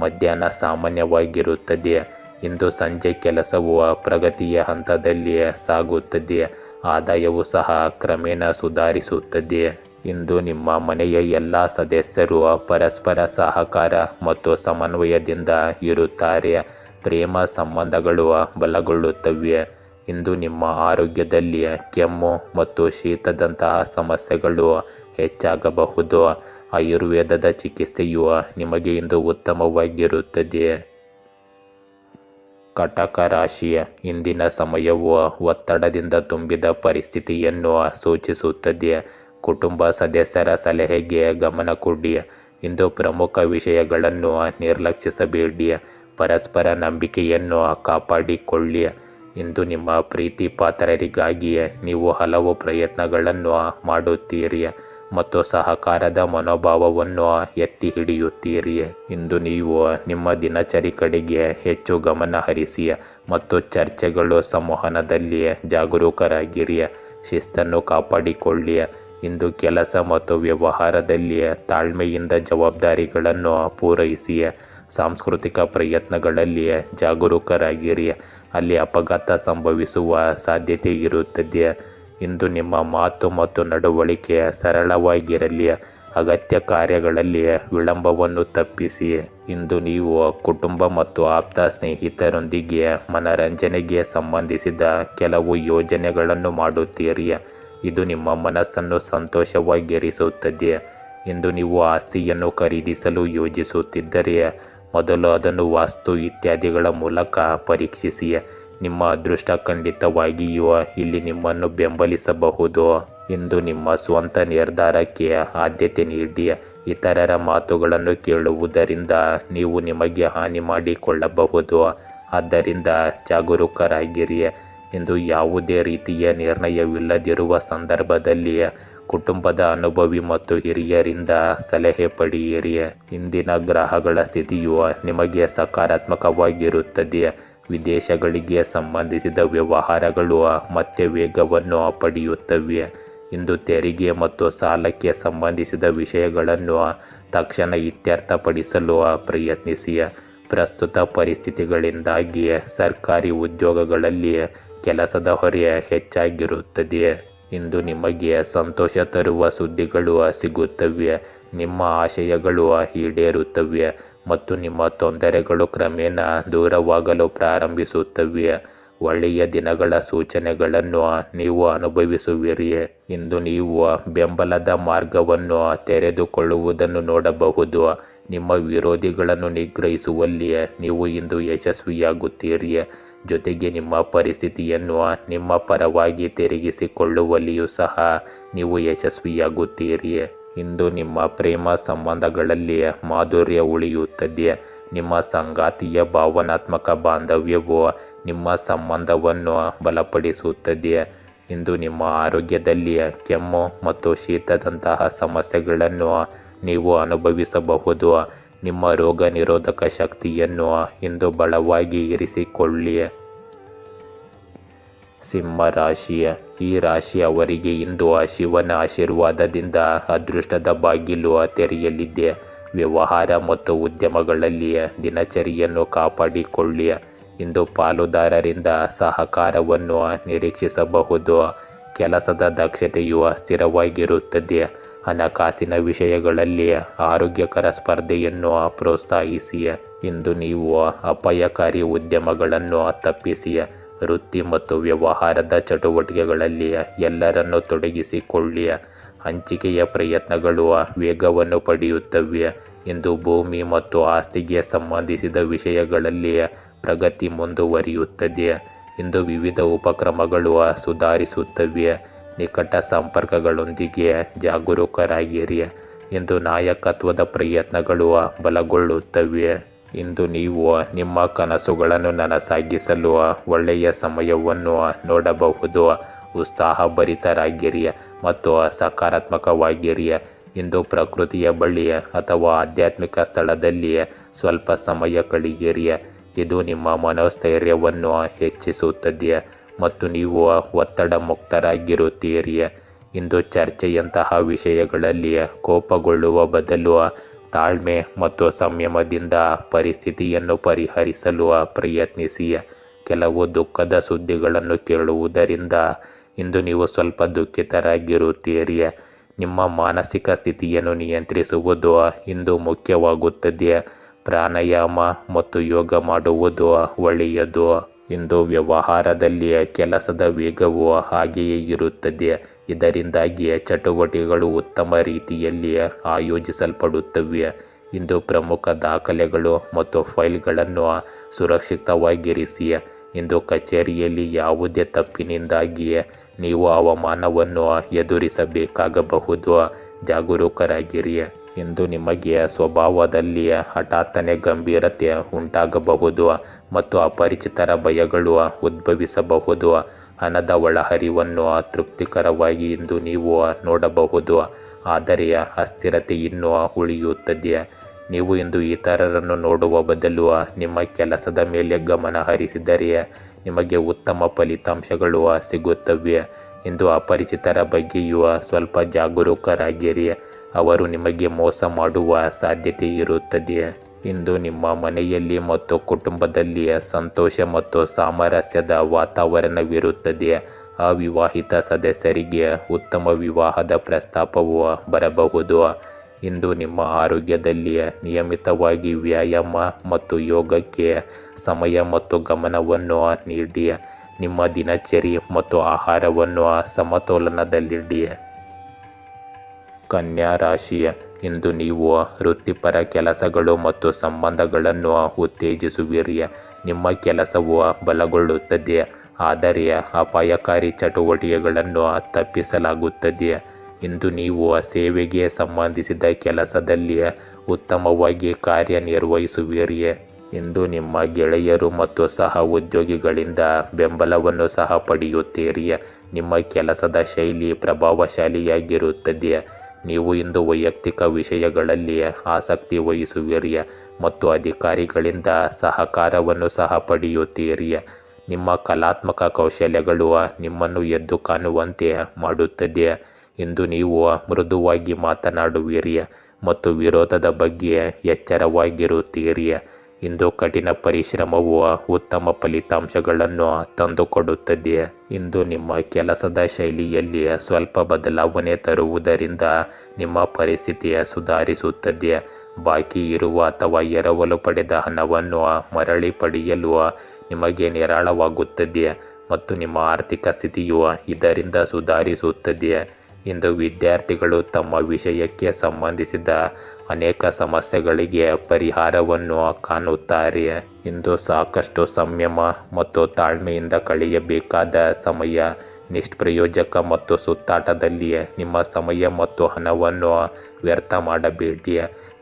ಮಧ್ಯಾಹ್ನ ಸಾಮಾನ್ಯವಾಗಿರುತ್ತದೆ. ಇಂದು ಸಂಜೆ ಕೆಲಸವು ಪ್ರಗತಿಯ ಹಂತದಲ್ಲಿ ಸಾಗುತ್ತದೆ. ಆದಾಯವು ಸಹ ಕ್ರಮೇಣ ಸುಧಾರಿಸುತ್ತದೆ. ಇಂದು ನಿಮ್ಮ ಮನೆಯ ಎಲ್ಲ ಸದಸ್ಯರು ಪರಸ್ಪರ ಸಹಕಾರ ಮತ್ತು ಸಮನ್ವಯದಿಂದ ಇರುತ್ತಾರೆ. ಪ್ರೇಮ ಸಂಬಂಧಗಳು ಬಲಗೊಳ್ಳುತ್ತವೆ. ಇಂದು ನಿಮ್ಮ ಆರೋಗ್ಯದಲ್ಲಿ ಕೆಮ್ಮು ಮತ್ತು ಶೀತದಂತಹ ಸಮಸ್ಯೆಗಳು ಹೆಚ್ಚಾಗಬಹುದು. ಆಯುರ್ವೇದದ ಚಿಕಿತ್ಸೆಯು ನಿಮಗೆ ಇಂದು ಉತ್ತಮವಾಗಿರುತ್ತದೆ. ಕಟಕ ರಾಶಿ, ಇಂದಿನ ಸಮಯವು ಒತ್ತಡದಿಂದ ತುಂಬಿದ ಪರಿಸ್ಥಿತಿಯನ್ನು ಸೂಚಿಸುತ್ತದೆ. ಕುಟುಂಬ ಸದಸ್ಯರ ಸಲಹೆಗೆ ಗಮನ ಕೊಡಿ. ಇಂದು ಪ್ರಮುಖ ವಿಷಯಗಳನ್ನು ನಿರ್ಲಕ್ಷಿಸಬೇಡಿ. ಪರಸ್ಪರ ನಂಬಿಕೆಯನ್ನು ಕಾಪಾಡಿಕೊಳ್ಳಿ. ಇಂದು ನಿಮ್ಮ ಪ್ರೀತಿ ಪಾತ್ರರಿಗಾಗಿ ನೀವು ಹಲವು ಪ್ರಯತ್ನಗಳನ್ನು ಮಾಡುತ್ತೀರಿ ಮತ್ತು ಸಹಕಾರದ ಮನೋಭಾವವನ್ನು ಎತ್ತಿ ಹಿಡಿಯುತ್ತೀರಿ. ಇಂದು ನೀವು ನಿಮ್ಮ ದಿನಚರಿ ಕಡೆಗೆ ಹೆಚ್ಚು ಗಮನ ಹರಿಸಿ ಮತ್ತು ಚರ್ಚೆಗಳು ಸಂವಹನದಲ್ಲಿ ಜಾಗರೂಕರಾಗಿರಿ. ಶಿಸ್ತನ್ನು ಕಾಪಾಡಿಕೊಳ್ಳಿ. ಇಂದು ಕೆಲಸ ಮತ್ತು ವ್ಯವಹಾರದಲ್ಲಿ ತಾಳ್ಮೆಯಿಂದ ಜವಾಬ್ದಾರಿಗಳನ್ನು ಪೂರೈಸಿ. ಸಾಂಸ್ಕೃತಿಕ ಪ್ರಯತ್ನಗಳಲ್ಲಿ ಜಾಗರೂಕರಾಗಿರಿ. ಅಲ್ಲಿ ಅಪಘಾತ ಸಂಭವಿಸುವ ಸಾಧ್ಯತೆ ಇರುತ್ತದೆ. ಇಂದು ನಿಮ್ಮ ಮಾತು ಮತ್ತು ನಡವಳಿಕೆ ಸರಳವಾಗಿರಲಿ. ಅಗತ್ಯ ಕಾರ್ಯಗಳಲ್ಲಿ ವಿಳಂಬವನ್ನು ತಪ್ಪಿಸಿ. ಇಂದು ನೀವು ಕುಟುಂಬ ಮತ್ತು ಆಪ್ತ ಸ್ನೇಹಿತರೊಂದಿಗೆ ಮನರಂಜನೆಗೆ ಸಂಬಂಧಿಸಿದ ಕೆಲವು ಯೋಜನೆಗಳನ್ನು ಮಾಡುತ್ತೀರಿ. ಇದು ನಿಮ್ಮ ಮನಸ್ಸನ್ನು ಸಂತೋಷವಾಗಿರಿಸುತ್ತದೆ. ಇಂದು ನೀವು ಆಸ್ತಿಯನ್ನು ಖರೀದಿಸಲು ಯೋಜಿಸುತ್ತಿದ್ದರೆ ಮೊದಲು ಅದನ್ನು ವಾಸ್ತು ಇತ್ಯಾದಿಗಳ ಮೂಲಕ ಪರೀಕ್ಷಿಸಿ. ನಿಮ್ಮ ಅದೃಷ್ಟ ಖಂಡಿತವಾಗಿಯೂ ಇಲ್ಲಿ ನಿಮ್ಮನ್ನು ಬೆಂಬಲಿಸಬಹುದು. ಇಂದು ನಿಮ್ಮ ಸ್ವಂತ ನಿರ್ಧಾರಕ್ಕೆ ಆದ್ಯತೆ ನೀಡಿ. ಇತರರ ಮಾತುಗಳನ್ನು ಕೇಳುವುದರಿಂದ ನೀವು ನಿಮಗೆ ಹಾನಿ ಮಾಡಿಕೊಳ್ಳಬಹುದು. ಆದ್ದರಿಂದ ಜಾಗರೂಕರಾಗಿರಿ. ಇಂದು ಯಾವುದೇ ರೀತಿಯ ನಿರ್ಣಯವಿಲ್ಲದಿರುವ ಸಂದರ್ಭದಲ್ಲಿ ಕುಟುಂಬದ ಅನುಭವಿ ಮತ್ತು ಹಿರಿಯರಿಂದ ಸಲಹೆ ಪಡೆಯಿರಿ. ಇಂದಿನ ಗ್ರಹಗಳ ಸ್ಥಿತಿಯು ನಿಮಗೆ ಸಕಾರಾತ್ಮಕವಾಗಿರುತ್ತದೆ. ವಿದೇಶಗಳಿಗೆ ಸಂಬಂಧಿಸಿದ ವ್ಯವಹಾರಗಳು ಮತ್ತೆ ವೇಗವನ್ನು ಪಡೆಯುತ್ತವೆ. ಇಂದು ತೆರಿಗೆ ಮತ್ತು ಸಾಲಕ್ಕೆ ಸಂಬಂಧಿಸಿದ ವಿಷಯಗಳನ್ನು ತಕ್ಷಣ ಇತ್ಯರ್ಥಪಡಿಸಲು ಪ್ರಯತ್ನಿಸಿ. ಪ್ರಸ್ತುತ ಪರಿಸ್ಥಿತಿಗಳಿಂದಾಗಿ ಸರ್ಕಾರಿ ಉದ್ಯೋಗಗಳಲ್ಲಿ ಕೆಲಸದ ಹೊರೆ ಹೆಚ್ಚಾಗಿರುತ್ತದೆ. ಇಂದು ನಿಮಗೆ ಸಂತೋಷ ತರುವ ಸುದ್ದಿಗಳು ಸಿಗುತ್ತವೆ. ನಿಮ್ಮ ಆಶಯಗಳು ಈಡೇರುತ್ತವೆ ಮತ್ತು ನಿಮ್ಮ ತೊಂದರೆಗಳು ಕ್ರಮೇಣ ದೂರವಾಗಲು ಪ್ರಾರಂಭಿಸುತ್ತವೆ. ಒಳ್ಳೆಯ ದಿನಗಳ ಸೂಚನೆಗಳನ್ನು ನೀವು ಅನುಭವಿಸುವಿರಿ. ಇಂದು ನೀವು ಬೆಂಬಲದ ಮಾರ್ಗವನ್ನು ತೆರೆದುಕೊಳ್ಳುವುದನ್ನು ನೋಡಬಹುದು. ನಿಮ್ಮ ವಿರೋಧಿಗಳನ್ನು ನಿಗ್ರಹಿಸುವಲ್ಲಿ ನೀವು ಇಂದು ಯಶಸ್ವಿಯಾಗುತ್ತೀರಿ. ಜೊತೆಗೆ ನಿಮ್ಮ ಪರಿಸ್ಥಿತಿಯನ್ನು ನಿಮ್ಮ ಪರವಾಗಿ ತಿರುಗಿಸಿಕೊಳ್ಳುವಲ್ಲಿಯೂ ಸಹ ನೀವು ಯಶಸ್ವಿಯಾಗುತ್ತೀರಿ. ಇಂದು ನಿಮ್ಮ ಪ್ರೇಮ ಸಂಬಂಧಗಳಲ್ಲಿ ಮಾಧುರ್ಯ ಉಳಿಯುತ್ತದೆ. ನಿಮ್ಮ ಸಂಗಾತಿಯ ಭಾವನಾತ್ಮಕ ಬಾಂಧವ್ಯವು ನಿಮ್ಮ ಸಂಬಂಧವನ್ನು ಬಲಪಡಿಸುತ್ತದೆ. ಇಂದು ನಿಮ್ಮ ಆರೋಗ್ಯದಲ್ಲಿ ಕೆಮ್ಮು ಮತ್ತು ಶೀತದಂತಹ ಸಮಸ್ಯೆಗಳನ್ನು ನೀವು ಅನುಭವಿಸಬಹುದು. ನಿಮ್ಮ ರೋಗ ನಿರೋಧಕ ಶಕ್ತಿಯನ್ನು ಇಂದು ಬಲವಾಗಿ ಇರಿಸಿಕೊಳ್ಳಿ. ಸಿಂಹ ರಾಶಿ. ಈ ರಾಶಿಯವರಿಗೆ ಇಂದು ಶಿವನ ಆಶೀರ್ವಾದದಿಂದ ಅದೃಷ್ಟದ ಬಾಗಿಲು ತೆರೆಯಲಿದೆ. ವ್ಯವಹಾರ ಮತ್ತು ಉದ್ಯಮಗಳಲ್ಲಿ ದಿನಚರಿಯನ್ನು ಕಾಪಾಡಿಕೊಳ್ಳಿ. ಇಂದು ಪಾಲುದಾರರಿಂದ ಸಹಕಾರವನ್ನು ನಿರೀಕ್ಷಿಸಬಹುದು. ಕೆಲಸದ ದಕ್ಷತೆಯು ಸ್ಥಿರವಾಗಿರುತ್ತದೆ. ಹಣಕಾಸಿನ ವಿಷಯಗಳಲ್ಲಿ ಆರೋಗ್ಯಕರ ಸ್ಪರ್ಧೆಯನ್ನು ಪ್ರೋತ್ಸಾಹಿಸಿ. ಇಂದು ನೀವು ಅಪಾಯಕಾರಿ ಉದ್ಯಮಗಳನ್ನು ತಪ್ಪಿಸಿ. ವೃತ್ತಿ ಮತ್ತು ವ್ಯವಹಾರದ ಚಟುವಟಿಕೆಗಳಲ್ಲಿ ಎಲ್ಲರನ್ನೂ ತೊಡಗಿಸಿಕೊಳ್ಳಿ. ಹಂಚಿಕೆಯ ಪ್ರಯತ್ನಗಳು ವೇಗವನ್ನು ಪಡೆಯುತ್ತವೆ. ಇಂದು ಭೂಮಿ ಮತ್ತು ಆಸ್ತಿಗೆ ಸಂಬಂಧಿಸಿದ ವಿಷಯಗಳಲ್ಲಿ ಪ್ರಗತಿ ಮುಂದುವರಿಯುತ್ತದೆ. ಇಂದು ವಿವಿಧ ಉಪಕ್ರಮಗಳು ಸುಧಾರಿಸುತ್ತವೆ. ನಿಕಟ ಸಂಪರ್ಕಗಳೊಂದಿಗೆ ಜಾಗರೂಕರಾಗಿರಿ. ಇಂದು ನಾಯಕತ್ವದ ಪ್ರಯತ್ನಗಳು ಬಲಗೊಳ್ಳುತ್ತವೆ. ಇಂದು ನೀವು ನಿಮ್ಮ ಕನಸುಗಳನ್ನು ನನಸಾಗಿಸಲು ಒಳ್ಳೆಯ ಸಮಯವನ್ನು ನೋಡಬಹುದು. ಉತ್ಸಾಹಭರಿತರಾಗಿರಿ ಮತ್ತು ಸಕಾರಾತ್ಮಕವಾಗಿರಿ. ಇಂದು ಪ್ರಕೃತಿಯ ಬಳಿ ಅಥವಾ ಆಧ್ಯಾತ್ಮಿಕ ಸ್ಥಳದಲ್ಲಿ ಸ್ವಲ್ಪ ಸಮಯ ಕಳೆಯಿರಿ. ಇದು ನಿಮ್ಮ ಮನೋಸ್ಥೈರ್ಯವನ್ನು ಹೆಚ್ಚಿಸುತ್ತದೆ ಮತ್ತು ನೀವು ಒತ್ತಡ ಮುಕ್ತರಾಗಿರುತ್ತೀರಿ. ಇಂದು ಚರ್ಚೆಯಂತಹ ವಿಷಯಗಳಲ್ಲಿ ಕೋಪಗೊಳ್ಳುವ ಬದಲು ತಾಳ್ಮೆ ಮತ್ತು ಸಂಯಮದಿಂದ ಪರಿಸ್ಥಿತಿಯನ್ನು ಪರಿಹರಿಸಲು ಪ್ರಯತ್ನಿಸಿ. ಕೆಲವು ದುಃಖದ ಸುದ್ದಿಗಳನ್ನು ಕೇಳುವುದರಿಂದ ಇಂದು ನೀವು ಸ್ವಲ್ಪ ದುಃಖಿತರಾಗಿರುತ್ತೀರಿ. ನಿಮ್ಮ ಮಾನಸಿಕ ಸ್ಥಿತಿಯನ್ನು ನಿಯಂತ್ರಿಸುವುದು ಇಂದು ಮುಖ್ಯವಾಗುತ್ತದೆ. ಪ್ರಾಣಾಯಾಮ ಮತ್ತು ಯೋಗ ಮಾಡುವುದು ಒಳ್ಳೆಯದು. ಇಂದು ವ್ಯವಹಾರದಲ್ಲಿ ಕೆಲಸದ ವೇಗವು ಹಾಗೆಯೇ ಇರುತ್ತದೆ. ಇದರಿಂದಾಗಿ ಚಟುವಟಿಕೆಗಳು ಉತ್ತಮ ರೀತಿಯಲ್ಲಿ ಆಯೋಜಿಸಲ್ಪಡುತ್ತವೆ. ಇಂದು ಪ್ರಮುಖ ದಾಖಲೆಗಳು ಮತ್ತು ಫೈಲ್ಗಳನ್ನು ಸುರಕ್ಷಿತವಾಗಿರಿಸಿ. ಇಂದು ಕಚೇರಿಯಲ್ಲಿ ಯಾವುದೇ ತಪ್ಪಿನಿಂದಾಗಿ ನೀವು ಅವಮಾನವನ್ನು ಎದುರಿಸಬೇಕಾಗಬಹುದು. ಜಾಗರೂಕರಾಗಿರಿ. ಇಂದು ನಿಮಗೆ ಸ್ವಭಾವದಲ್ಲಿ ಹಠಾತ್ತನೆ ಗಂಭೀರತೆ ಉಂಟಾಗಬಹುದು ಮತ್ತು ಅಪರಿಚಿತರ ಭಯಗಳು ಉದ್ಭವಿಸಬಹುದು. ಹಣದ ಒಳಹರಿವನ್ನು ತೃಪ್ತಿಕರವಾಗಿ ಇಂದು ನೀವು ನೋಡಬಹುದು, ಆದರೆ ಅಸ್ಥಿರತೆ ಇನ್ನೂ ಉಳಿಯುತ್ತದೆ. ನೀವು ಇಂದು ಇತರರನ್ನು ನೋಡುವ ಬದಲು ನಿಮ್ಮ ಕೆಲಸದ ಮೇಲೆ ಗಮನ ಹರಿಸಿದರೆ ನಿಮಗೆ ಉತ್ತಮ ಫಲಿತಾಂಶಗಳು ಸಿಗುತ್ತವೆ. ಇಂದು ಅಪರಿಚಿತರ ಬಗ್ಗೆಯೂ ಸ್ವಲ್ಪ ಜಾಗರೂಕರಾಗಿರಿ. ಅವರು ನಿಮಗೆ ಮೋಸ ಮಾಡುವ ಸಾಧ್ಯತೆ ಇರುತ್ತದೆ. ಇಂದು ನಿಮ್ಮ ಮನೆಯಲ್ಲಿ ಮತ್ತು ಕುಟುಂಬದಲ್ಲಿ ಸಂತೋಷ ಮತ್ತು ಸಾಮರಸ್ಯದ ವಾತಾವರಣವಿರುತ್ತದೆ. ಅವಿವಾಹಿತ ಸದಸ್ಯರಿಗೆ ಉತ್ತಮ ವಿವಾಹದ ಪ್ರಸ್ತಾಪವು ಬರಬಹುದು. ಇಂದು ನಿಮ್ಮ ಆರೋಗ್ಯದಲ್ಲಿ ನಿಯಮಿತವಾಗಿ ವ್ಯಾಯಾಮ ಮತ್ತು ಯೋಗಕ್ಕೆ ಸಮಯ ಮತ್ತು ಗಮನವನ್ನು ನೀಡಿ. ನಿಮ್ಮ ದಿನಚರಿ ಮತ್ತು ಆಹಾರವನ್ನು ಸಮತೋಲನದಲ್ಲಿಡಿ. ಕನ್ಯಾ ರಾಶಿ, ಇಂದು ನೀವು ವೃತ್ತಿಪರ ಕೆಲಸಗಳು ಮತ್ತು ಸಂಬಂಧಗಳನ್ನು ಉತ್ತೇಜಿಸುವಿರಿ. ನಿಮ್ಮ ಕೆಲಸವು ಬಲಗೊಳ್ಳುತ್ತದೆ, ಆದರೆ ಅಪಾಯಕಾರಿ ಚಟುವಟಿಕೆಗಳನ್ನು ತಪ್ಪಿಸಲಾಗುತ್ತದೆ. ಇಂದು ನೀವು ಸೇವೆಗೆ ಸಂಬಂಧಿಸಿದ ಕೆಲಸದಲ್ಲಿ ಉತ್ತಮವಾಗಿ ಕಾರ್ಯನಿರ್ವಹಿಸುವಿರಿ. ಇಂದು ನಿಮ್ಮ ಗೆಳೆಯರು ಮತ್ತು ಸಹ ಉದ್ಯೋಗಿಗಳಿಂದ ಬೆಂಬಲವನ್ನು ಸಹ ಪಡೆಯುತ್ತೀರಿ. ನಿಮ್ಮ ಕೆಲಸದ ಶೈಲಿ ಪ್ರಭಾವಶಾಲಿಯಾಗಿರುತ್ತದೆ. ನೀವು ಇಂದು ವೈಯಕ್ತಿಕ ವಿಷಯಗಳಲ್ಲಿ ಆಸಕ್ತಿ ವಹಿಸುವಿರಿ ಮತ್ತು ಅಧಿಕಾರಿಗಳಿಂದ ಸಹಕಾರವನ್ನು ಸಹ ಪಡೆಯುತ್ತೀರಿ. ನಿಮ್ಮ ಕಲಾತ್ಮಕ ಕೌಶಲ್ಯಗಳು ನಿಮ್ಮನ್ನು ಎದ್ದು ಕಾಣುವಂತೆ ಮಾಡುತ್ತದೆ. ಇಂದು ನೀವು ಮೃದುವಾಗಿ ಮಾತನಾಡುವಿರಿ ಮತ್ತು ವಿರೋಧದ ಬಗ್ಗೆ ಎಚ್ಚರವಾಗಿರುತ್ತೀರಿ. ಇಂದು ಕಠಿಣ ಪರಿಶ್ರಮವು ಉತ್ತಮ ಫಲಿತಾಂಶಗಳನ್ನು ತಂದುಕೊಡುತ್ತದೆ. ಇಂದು ನಿಮ್ಮ ಕೆಲಸದ ಶೈಲಿಯಲ್ಲಿ ಸ್ವಲ್ಪ ಬದಲಾವಣೆ ತರುವುದರಿಂದ ನಿಮ್ಮ ಪರಿಸ್ಥಿತಿ ಸುಧಾರಿಸುತ್ತದೆ. ಬಾಕಿ ಇರುವ ಅಥವಾ ಎರವಲು ಪಡೆದ ಹಣವನ್ನು ಮರಳಿ ಪಡೆಯಲು ನಿಮಗೆ ನಿರಾಳವಾಗುತ್ತದೆ ಮತ್ತು ನಿಮ್ಮ ಆರ್ಥಿಕ ಸ್ಥಿತಿಯು ಇದರಿಂದ ಸುಧಾರಿಸುತ್ತದೆ. ಇಂದು ವಿದ್ಯಾರ್ಥಿಗಳು ತಮ್ಮ ವಿಷಯಕ್ಕೆ ಸಂಬಂಧಿಸಿದ ಅನೇಕ ಸಮಸ್ಯೆಗಳಿಗೆ ಪರಿಹಾರವನ್ನು ಕಾಣುತ್ತಾರೆ. ಇಂದು ಸಾಕಷ್ಟು ಸಂಯಮ ಮತ್ತು ತಾಳ್ಮೆಯಿಂದ ಕಳೆಯಬೇಕಾದ ಸಮಯ. ನಿಷ್ಪ್ರಯೋಜಕ ಮತ್ತು ಸುತ್ತಾಟದಲ್ಲಿ ನಿಮ್ಮ ಸಮಯ ಮತ್ತು ಹಣವನ್ನು ವ್ಯರ್ಥ ಮಾಡಬೇಡಿ.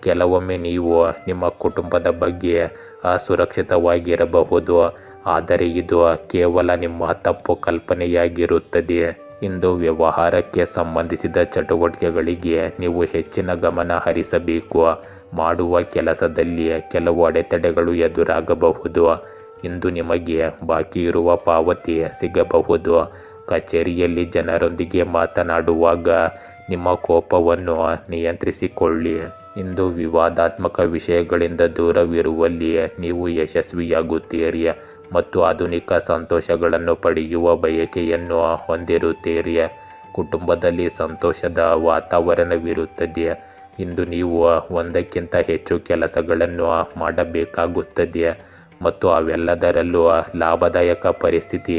ಕೆಲವೊಮ್ಮೆ ನೀವು ನಿಮ್ಮ ಕುಟುಂಬದ ಬಗ್ಗೆ ಅಸುರಕ್ಷಿತವಾಗಿರಬಹುದು, ಆದರೆ ಇದು ಕೇವಲ ನಿಮ್ಮ ತಪ್ಪು ಕಲ್ಪನೆಯಾಗಿರುತ್ತದೆ. ಇಂದು ವ್ಯವಹಾರಕ್ಕೆ ಸಂಬಂಧಿಸಿದ ಚಟುವಟಿಕೆಗಳಿಗೆ ನೀವು ಹೆಚ್ಚಿನ ಗಮನ ಹರಿಸಬೇಕು. ಮಾಡುವ ಕೆಲಸದಲ್ಲಿ ಕೆಲವು ಅಡೆತಡೆಗಳು ಎದುರಾಗಬಹುದು. ಇಂದು ನಿಮಗೆ ಬಾಕಿ ಇರುವ ಪಾವತಿ ಸಿಗಬಹುದು. ಕಚೇರಿಯಲ್ಲಿ ಜನರೊಂದಿಗೆ ಮಾತನಾಡುವಾಗ ನಿಮ್ಮ ಕೋಪವನ್ನು ನಿಯಂತ್ರಿಸಿಕೊಳ್ಳಿ. ಇಂದು ವಿವಾದಾತ್ಮಕ ವಿಷಯಗಳಿಂದ ದೂರವಿರುವಲ್ಲಿ ನೀವು ಯಶಸ್ವಿಯಾಗುತ್ತೀರಿ ಮತ್ತು ಆಧುನಿಕ ಸಂತೋಷಗಳನ್ನು ಪಡೆಯುವ ಬಯಕೆಯನ್ನು ಹೊಂದಿರುತ್ತೀರಿ. ಕುಟುಂಬದಲ್ಲಿ ಸಂತೋಷದ ವಾತಾವರಣವಿರುತ್ತದೆ. ಇಂದು ನೀವು ಒಂದಕ್ಕಿಂತ ಹೆಚ್ಚು ಕೆಲಸಗಳನ್ನು ಮಾಡಬೇಕಾಗುತ್ತದೆ ಮತ್ತು ಅವೆಲ್ಲದರಲ್ಲೂ ಲಾಭದಾಯಕ ಪರಿಸ್ಥಿತಿ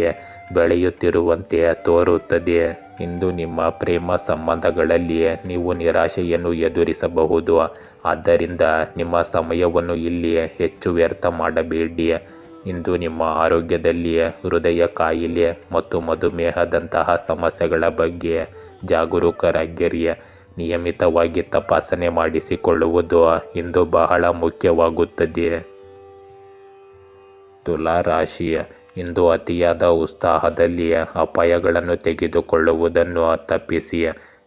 ಬೆಳೆಯುತ್ತಿರುವಂತೆ ತೋರುತ್ತದೆ. ಇಂದು ನಿಮ್ಮ ಪ್ರೇಮ ಸಂಬಂಧಗಳಲ್ಲಿ ನೀವು ನಿರಾಶೆಯನ್ನು ಎದುರಿಸಬಹುದು, ಆದ್ದರಿಂದ ನಿಮ್ಮ ಸಮಯವನ್ನು ಇಲ್ಲಿ ಹೆಚ್ಚು ವ್ಯರ್ಥ ಮಾಡಬೇಡಿ. ಇಂದು ನಿಮ್ಮ ಆರೋಗ್ಯದಲ್ಲಿ ಹೃದಯ ಕಾಯಿಲೆ ಮತ್ತು ಮಧುಮೇಹದಂತಹ ಸಮಸ್ಯೆಗಳ ಬಗ್ಗೆ ಜಾಗರೂಕರಾಗಿರಿ. ನಿಯಮಿತವಾಗಿ ತಪಾಸಣೆ ಮಾಡಿಸಿಕೊಳ್ಳುವುದು ಇಂದು ಬಹಳ ಮುಖ್ಯವಾಗುತ್ತದೆ. ತುಲಾ ರಾಶಿ, ಇಂದು ಅತಿಯಾದ ಉತ್ಸಾಹದಲ್ಲಿ ಅಪಾಯಗಳನ್ನು ತೆಗೆದುಕೊಳ್ಳುವುದನ್ನು ತಪ್ಪಿಸಿ.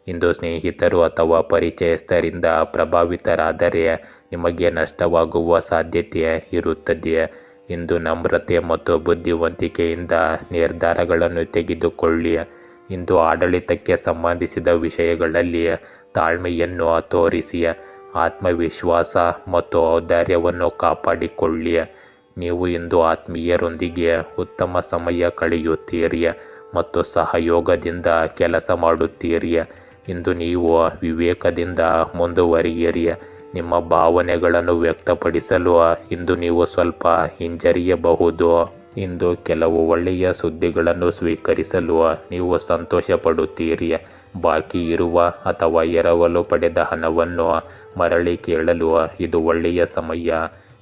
ಇಂದು ಸ್ನೇಹಿತರು ಅಥವಾ ಪರಿಚಯಸ್ಥರಿಂದ ಪ್ರಭಾವಿತರಾದರೆ ನಿಮಗೆ ನಷ್ಟವಾಗುವ ಸಾಧ್ಯತೆ ಇರುತ್ತದೆ. ಇಂದು ನಮ್ರತೆ ಮತ್ತು ಬುದ್ಧಿವಂತಿಕೆಯಿಂದ ನಿರ್ಧಾರಗಳನ್ನು ತೆಗೆದುಕೊಳ್ಳಿ. ಇಂದು ಆಡಳಿತಕ್ಕೆ ಸಂಬಂಧಿಸಿದ ವಿಷಯಗಳಲ್ಲಿ ತಾಳ್ಮೆಯನ್ನು ತೋರಿಸಿ. ಆತ್ಮವಿಶ್ವಾಸ ಮತ್ತು ಔದಾರ್ಯವನ್ನು ಕಾಪಾಡಿಕೊಳ್ಳಿ. ನೀವು ಇಂದು ಆತ್ಮೀಯರೊಂದಿಗೆ ಉತ್ತಮ ಸಮಯ ಕಳೆಯುತ್ತೀರಿ ಮತ್ತು ಸಹಯೋಗದಿಂದ ಕೆಲಸ ಮಾಡುತ್ತೀರಿ. ಇಂದು ನೀವು ವಿವೇಕದಿಂದ ಮುಂದುವರಿಯಿರಿ. ನಿಮ್ಮ ಭಾವನೆಗಳನ್ನು ವ್ಯಕ್ತಪಡಿಸಲು ಇಂದು ನೀವು ಸ್ವಲ್ಪ ಹಿಂಜರಿಯಬಹುದು. ಇಂದು ಕೆಲವು ಒಳ್ಳೆಯ ಸುದ್ದಿಗಳನ್ನು ಸ್ವೀಕರಿಸಲು ನೀವು ಸಂತೋಷ ಪಡುತ್ತೀರಿ. ಬಾಕಿ ಇರುವ ಅಥವಾ ಎರವಲು ಪಡೆದ ಹಣವನ್ನು ಮರಳಿ ಕೇಳಲು ಇದು ಒಳ್ಳೆಯ ಸಮಯ.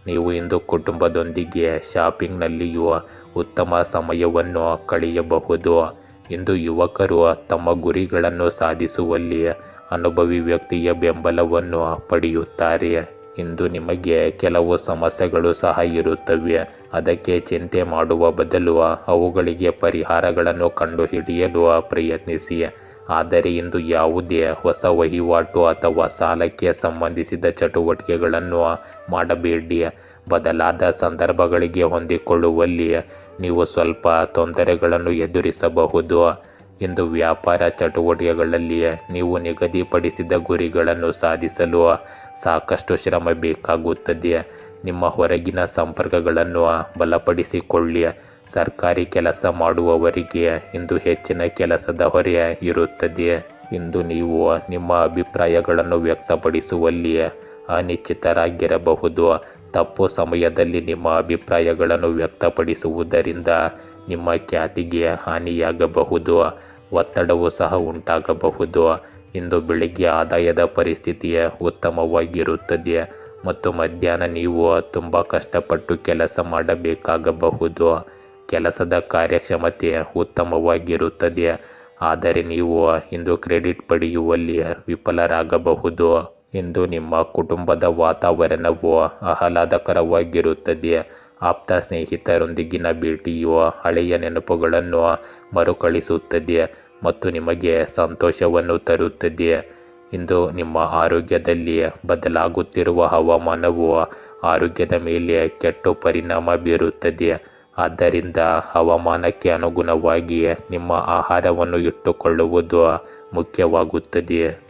ನೀವು ಇಂದು ಕುಟುಂಬದೊಂದಿಗೆ ಶಾಪಿಂಗ್ನಲ್ಲಿಯೂ ಉತ್ತಮ ಸಮಯವನ್ನು ಕಳೆಯಬಹುದು. ಇಂದು ಯುವಕರು ತಮ್ಮ ಗುರಿಗಳನ್ನು ಸಾಧಿಸುವಲ್ಲಿ ಅನುಭವಿ ವ್ಯಕ್ತಿಯ ಬೆಂಬಲವನ್ನು ಪಡೆಯುತ್ತಾರೆ. ಇಂದು ನಿಮಗೆ ಕೆಲವು ಸಮಸ್ಯೆಗಳು ಸಹ ಇರುತ್ತವೆ. ಅದಕ್ಕೆ ಚಿಂತೆ ಮಾಡುವ ಬದಲು ಅವುಗಳಿಗೆ ಪರಿಹಾರಗಳನ್ನು ಕಂಡುಹಿಡಿಯಲು ಪ್ರಯತ್ನಿಸಿ. ಆದರೆ ಇಂದು ಯಾವುದೇ ಹೊಸ ವಹಿವಾಟು ಅಥವಾ ಸಾಲಕ್ಕೆ ಸಂಬಂಧಿಸಿದ ಚಟುವಟಿಕೆಗಳನ್ನು ಮಾಡಬೇಡಿ. ಬದಲಾದ ಸಂದರ್ಭಗಳಿಗೆ ಹೊಂದಿಕೊಳ್ಳುವಲ್ಲಿ ನೀವು ಸ್ವಲ್ಪ ತೊಂದರೆಗಳನ್ನು ಎದುರಿಸಬಹುದು. ಇಂದು ವ್ಯಾಪಾರ ಚಟುವಟಿಕೆಗಳಲ್ಲಿ ನೀವು ನಿಗದಿಪಡಿಸಿದ ಗುರಿಗಳನ್ನು ಸಾಧಿಸಲು ಸಾಕಷ್ಟು ಶ್ರಮ ಬೇಕಾಗುತ್ತದೆ. ನಿಮ್ಮ ಹೊರಗಿನ ಸಂಪರ್ಕಗಳನ್ನು ಬಲಪಡಿಸಿಕೊಳ್ಳಿ. ಸರ್ಕಾರಿ ಕೆಲಸ ಮಾಡುವವರಿಗೆ ಇಂದು ಹೆಚ್ಚಿನ ಕೆಲಸದ ಹೊರೆ ಇರುತ್ತದೆ. ಇಂದು ನೀವು ನಿಮ್ಮ ಅಭಿಪ್ರಾಯಗಳನ್ನು ವ್ಯಕ್ತಪಡಿಸುವಲ್ಲಿ ಅನಿಶ್ಚಿತರಾಗಿರಬಹುದು. ತಪ್ಪು ಸಮಯದಲ್ಲಿ ನಿಮ್ಮ ಅಭಿಪ್ರಾಯಗಳನ್ನು ವ್ಯಕ್ತಪಡಿಸುವುದರಿಂದ ನಿಮ್ಮ ಖ್ಯಾತಿಗೆ ಹಾನಿಯಾಗಬಹುದು, ಒತ್ತಡವೂ ಸಹ ಉಂಟಾಗಬಹುದು. ಇಂದು ಬೆಳಿಗ್ಗೆ ಆದಾಯದ ಪರಿಸ್ಥಿತಿ ಉತ್ತಮವಾಗಿರುತ್ತದೆ ಮತ್ತು ಮಧ್ಯಾಹ್ನ ನೀವು ತುಂಬ ಕಷ್ಟಪಟ್ಟು ಕೆಲಸ ಮಾಡಬೇಕಾಗಬಹುದು. ಕೆಲಸದ ಕಾರ್ಯಕ್ಷಮತೆ ಉತ್ತಮವಾಗಿರುತ್ತದೆ, ಆದರೆ ನೀವು ಇಂದು ಕ್ರೆಡಿಟ್ ಪಡೆಯುವಲ್ಲಿ ವಿಫಲರಾಗಬಹುದು. ಇಂದು ನಿಮ್ಮ ಕುಟುಂಬದ ವಾತಾವರಣವು ಆಹ್ಲಾದಕರವಾಗಿರುತ್ತದೆ. ಆಪ್ತ ಸ್ನೇಹಿತರೊಂದಿಗಿನ ಭೇಟಿಯು ಹಳೆಯ ನೆನಪುಗಳನ್ನು ಮರುಕಳಿಸುತ್ತದೆ ಮತ್ತು ನಿಮಗೆ ಸಂತೋಷವನ್ನು ತರುತ್ತದೆ. ಇಂದು ನಿಮ್ಮ ಆರೋಗ್ಯದಲ್ಲಿ ಬದಲಾಗುತ್ತಿರುವ ಹವಾಮಾನವು ಆರೋಗ್ಯದ ಮೇಲೆ ಕೆಟ್ಟ ಪರಿಣಾಮ ಬೀರುತ್ತದೆ. ಆದ್ದರಿಂದ ಹವಾಮಾನಕ್ಕೆ ಅನುಗುಣವಾಗಿ ನಿಮ್ಮ ಆಹಾರವನ್ನು ಇಟ್ಟುಕೊಳ್ಳುವುದು ಮುಖ್ಯವಾಗುತ್ತದೆ.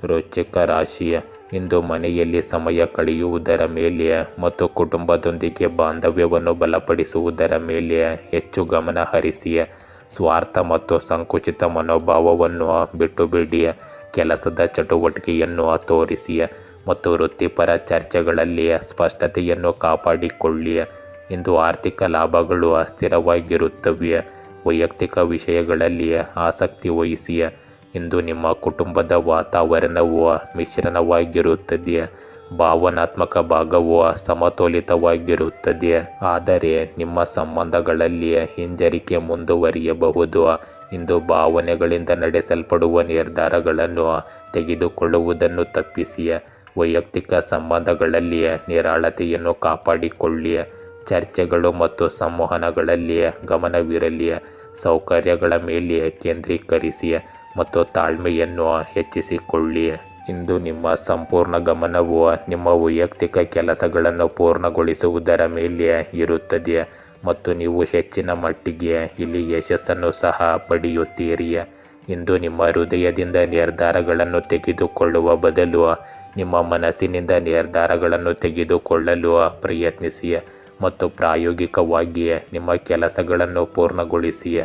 ರೋಚಕ ರಾಶಿ. ಇಂದು ಮನೆಯಲ್ಲಿ ಸಮಯ ಕಳೆಯುವುದರ ಮೇಲೆ ಮತ್ತು ಕುಟುಂಬದೊಂದಿಗೆ ಬಾಂಧವ್ಯವನ್ನು ಬಲಪಡಿಸುವುದರ ಮೇಲೆ ಹೆಚ್ಚು ಗಮನ ಹರಿಸಿ. ಸ್ವಾರ್ಥ ಮತ್ತು ಸಂಕುಚಿತ ಮನೋಭಾವವನ್ನು ಬಿಟ್ಟುಬಿಡಿ. ಕೆಲಸದ ಚಟುವಟಿಕೆಯನ್ನು ತೋರಿಸಿ ಮತ್ತು ವೃತ್ತಿಪರ ಚರ್ಚೆಗಳಲ್ಲಿ ಸ್ಪಷ್ಟತೆಯನ್ನು ಕಾಪಾಡಿಕೊಳ್ಳಿ. ಇಂದು ಆರ್ಥಿಕ ಲಾಭಗಳು ಸ್ಥಿರವಾಗಿರುತ್ತವೆ. ವೈಯಕ್ತಿಕ ವಿಷಯಗಳಲ್ಲಿ ಆಸಕ್ತಿ ವಹಿಸಿ. ಇಂದು ನಿಮ್ಮ ಕುಟುಂಬದ ವಾತಾವರಣವು ಮಿಶ್ರಣವಾಗಿರುತ್ತದೆ. ಭಾವನಾತ್ಮಕ ಭಾಗವು ಸಮತೋಲಿತವಾಗಿರುತ್ತದೆ, ಆದರೆ ನಿಮ್ಮ ಸಂಬಂಧಗಳಲ್ಲಿ ಹಿಂಜರಿಕೆ ಮುಂದುವರಿಯಬಹುದು. ಇಂದು ಭಾವನೆಗಳಿಂದ ನಡೆಸಲ್ಪಡುವ ನಿರ್ಧಾರಗಳನ್ನು ತೆಗೆದುಕೊಳ್ಳುವುದನ್ನು ತಪ್ಪಿಸಿ. ವೈಯಕ್ತಿಕ ಸಂಬಂಧಗಳಲ್ಲಿ ನಿರಾಳತೆಯನ್ನು ಕಾಪಾಡಿಕೊಳ್ಳಿ. ಚರ್ಚೆಗಳು ಮತ್ತು ಸಂವಹನಗಳಲ್ಲಿ ಗಮನವಿರಲಿ. ಸೌಕರ್ಯಗಳ ಮೇಲೆ ಕೇಂದ್ರೀಕರಿಸಿ ಮತ್ತು ತಾಳ್ಮೆಯನ್ನು ಹೆಚ್ಚಿಸಿಕೊಳ್ಳಿ. ಇಂದು ನಿಮ್ಮ ಸಂಪೂರ್ಣ ಗಮನವು ನಿಮ್ಮ ವೈಯಕ್ತಿಕ ಕೆಲಸಗಳನ್ನು ಪೂರ್ಣಗೊಳಿಸುವುದರ ಮೇಲೆ ಇರುತ್ತದೆ ಮತ್ತು ನೀವು ಹೆಚ್ಚಿನ ಮಟ್ಟಿಗೆ ಇಲ್ಲಿ ಯಶಸ್ಸನ್ನು ಸಹ ಪಡೆಯುತ್ತೀರಿ. ಇಂದು ನಿಮ್ಮ ಹೃದಯದಿಂದ ನಿರ್ಧಾರಗಳನ್ನು ತೆಗೆದುಕೊಳ್ಳುವ ಬದಲು ನಿಮ್ಮ ಮನಸ್ಸಿನಿಂದ ನಿರ್ಧಾರಗಳನ್ನು ತೆಗೆದುಕೊಳ್ಳಲು ಪ್ರಯತ್ನಿಸಿ ಮತ್ತು ಪ್ರಾಯೋಗಿಕವಾಗಿ ನಿಮ್ಮ ಕೆಲಸಗಳನ್ನು ಪೂರ್ಣಗೊಳಿಸಿ.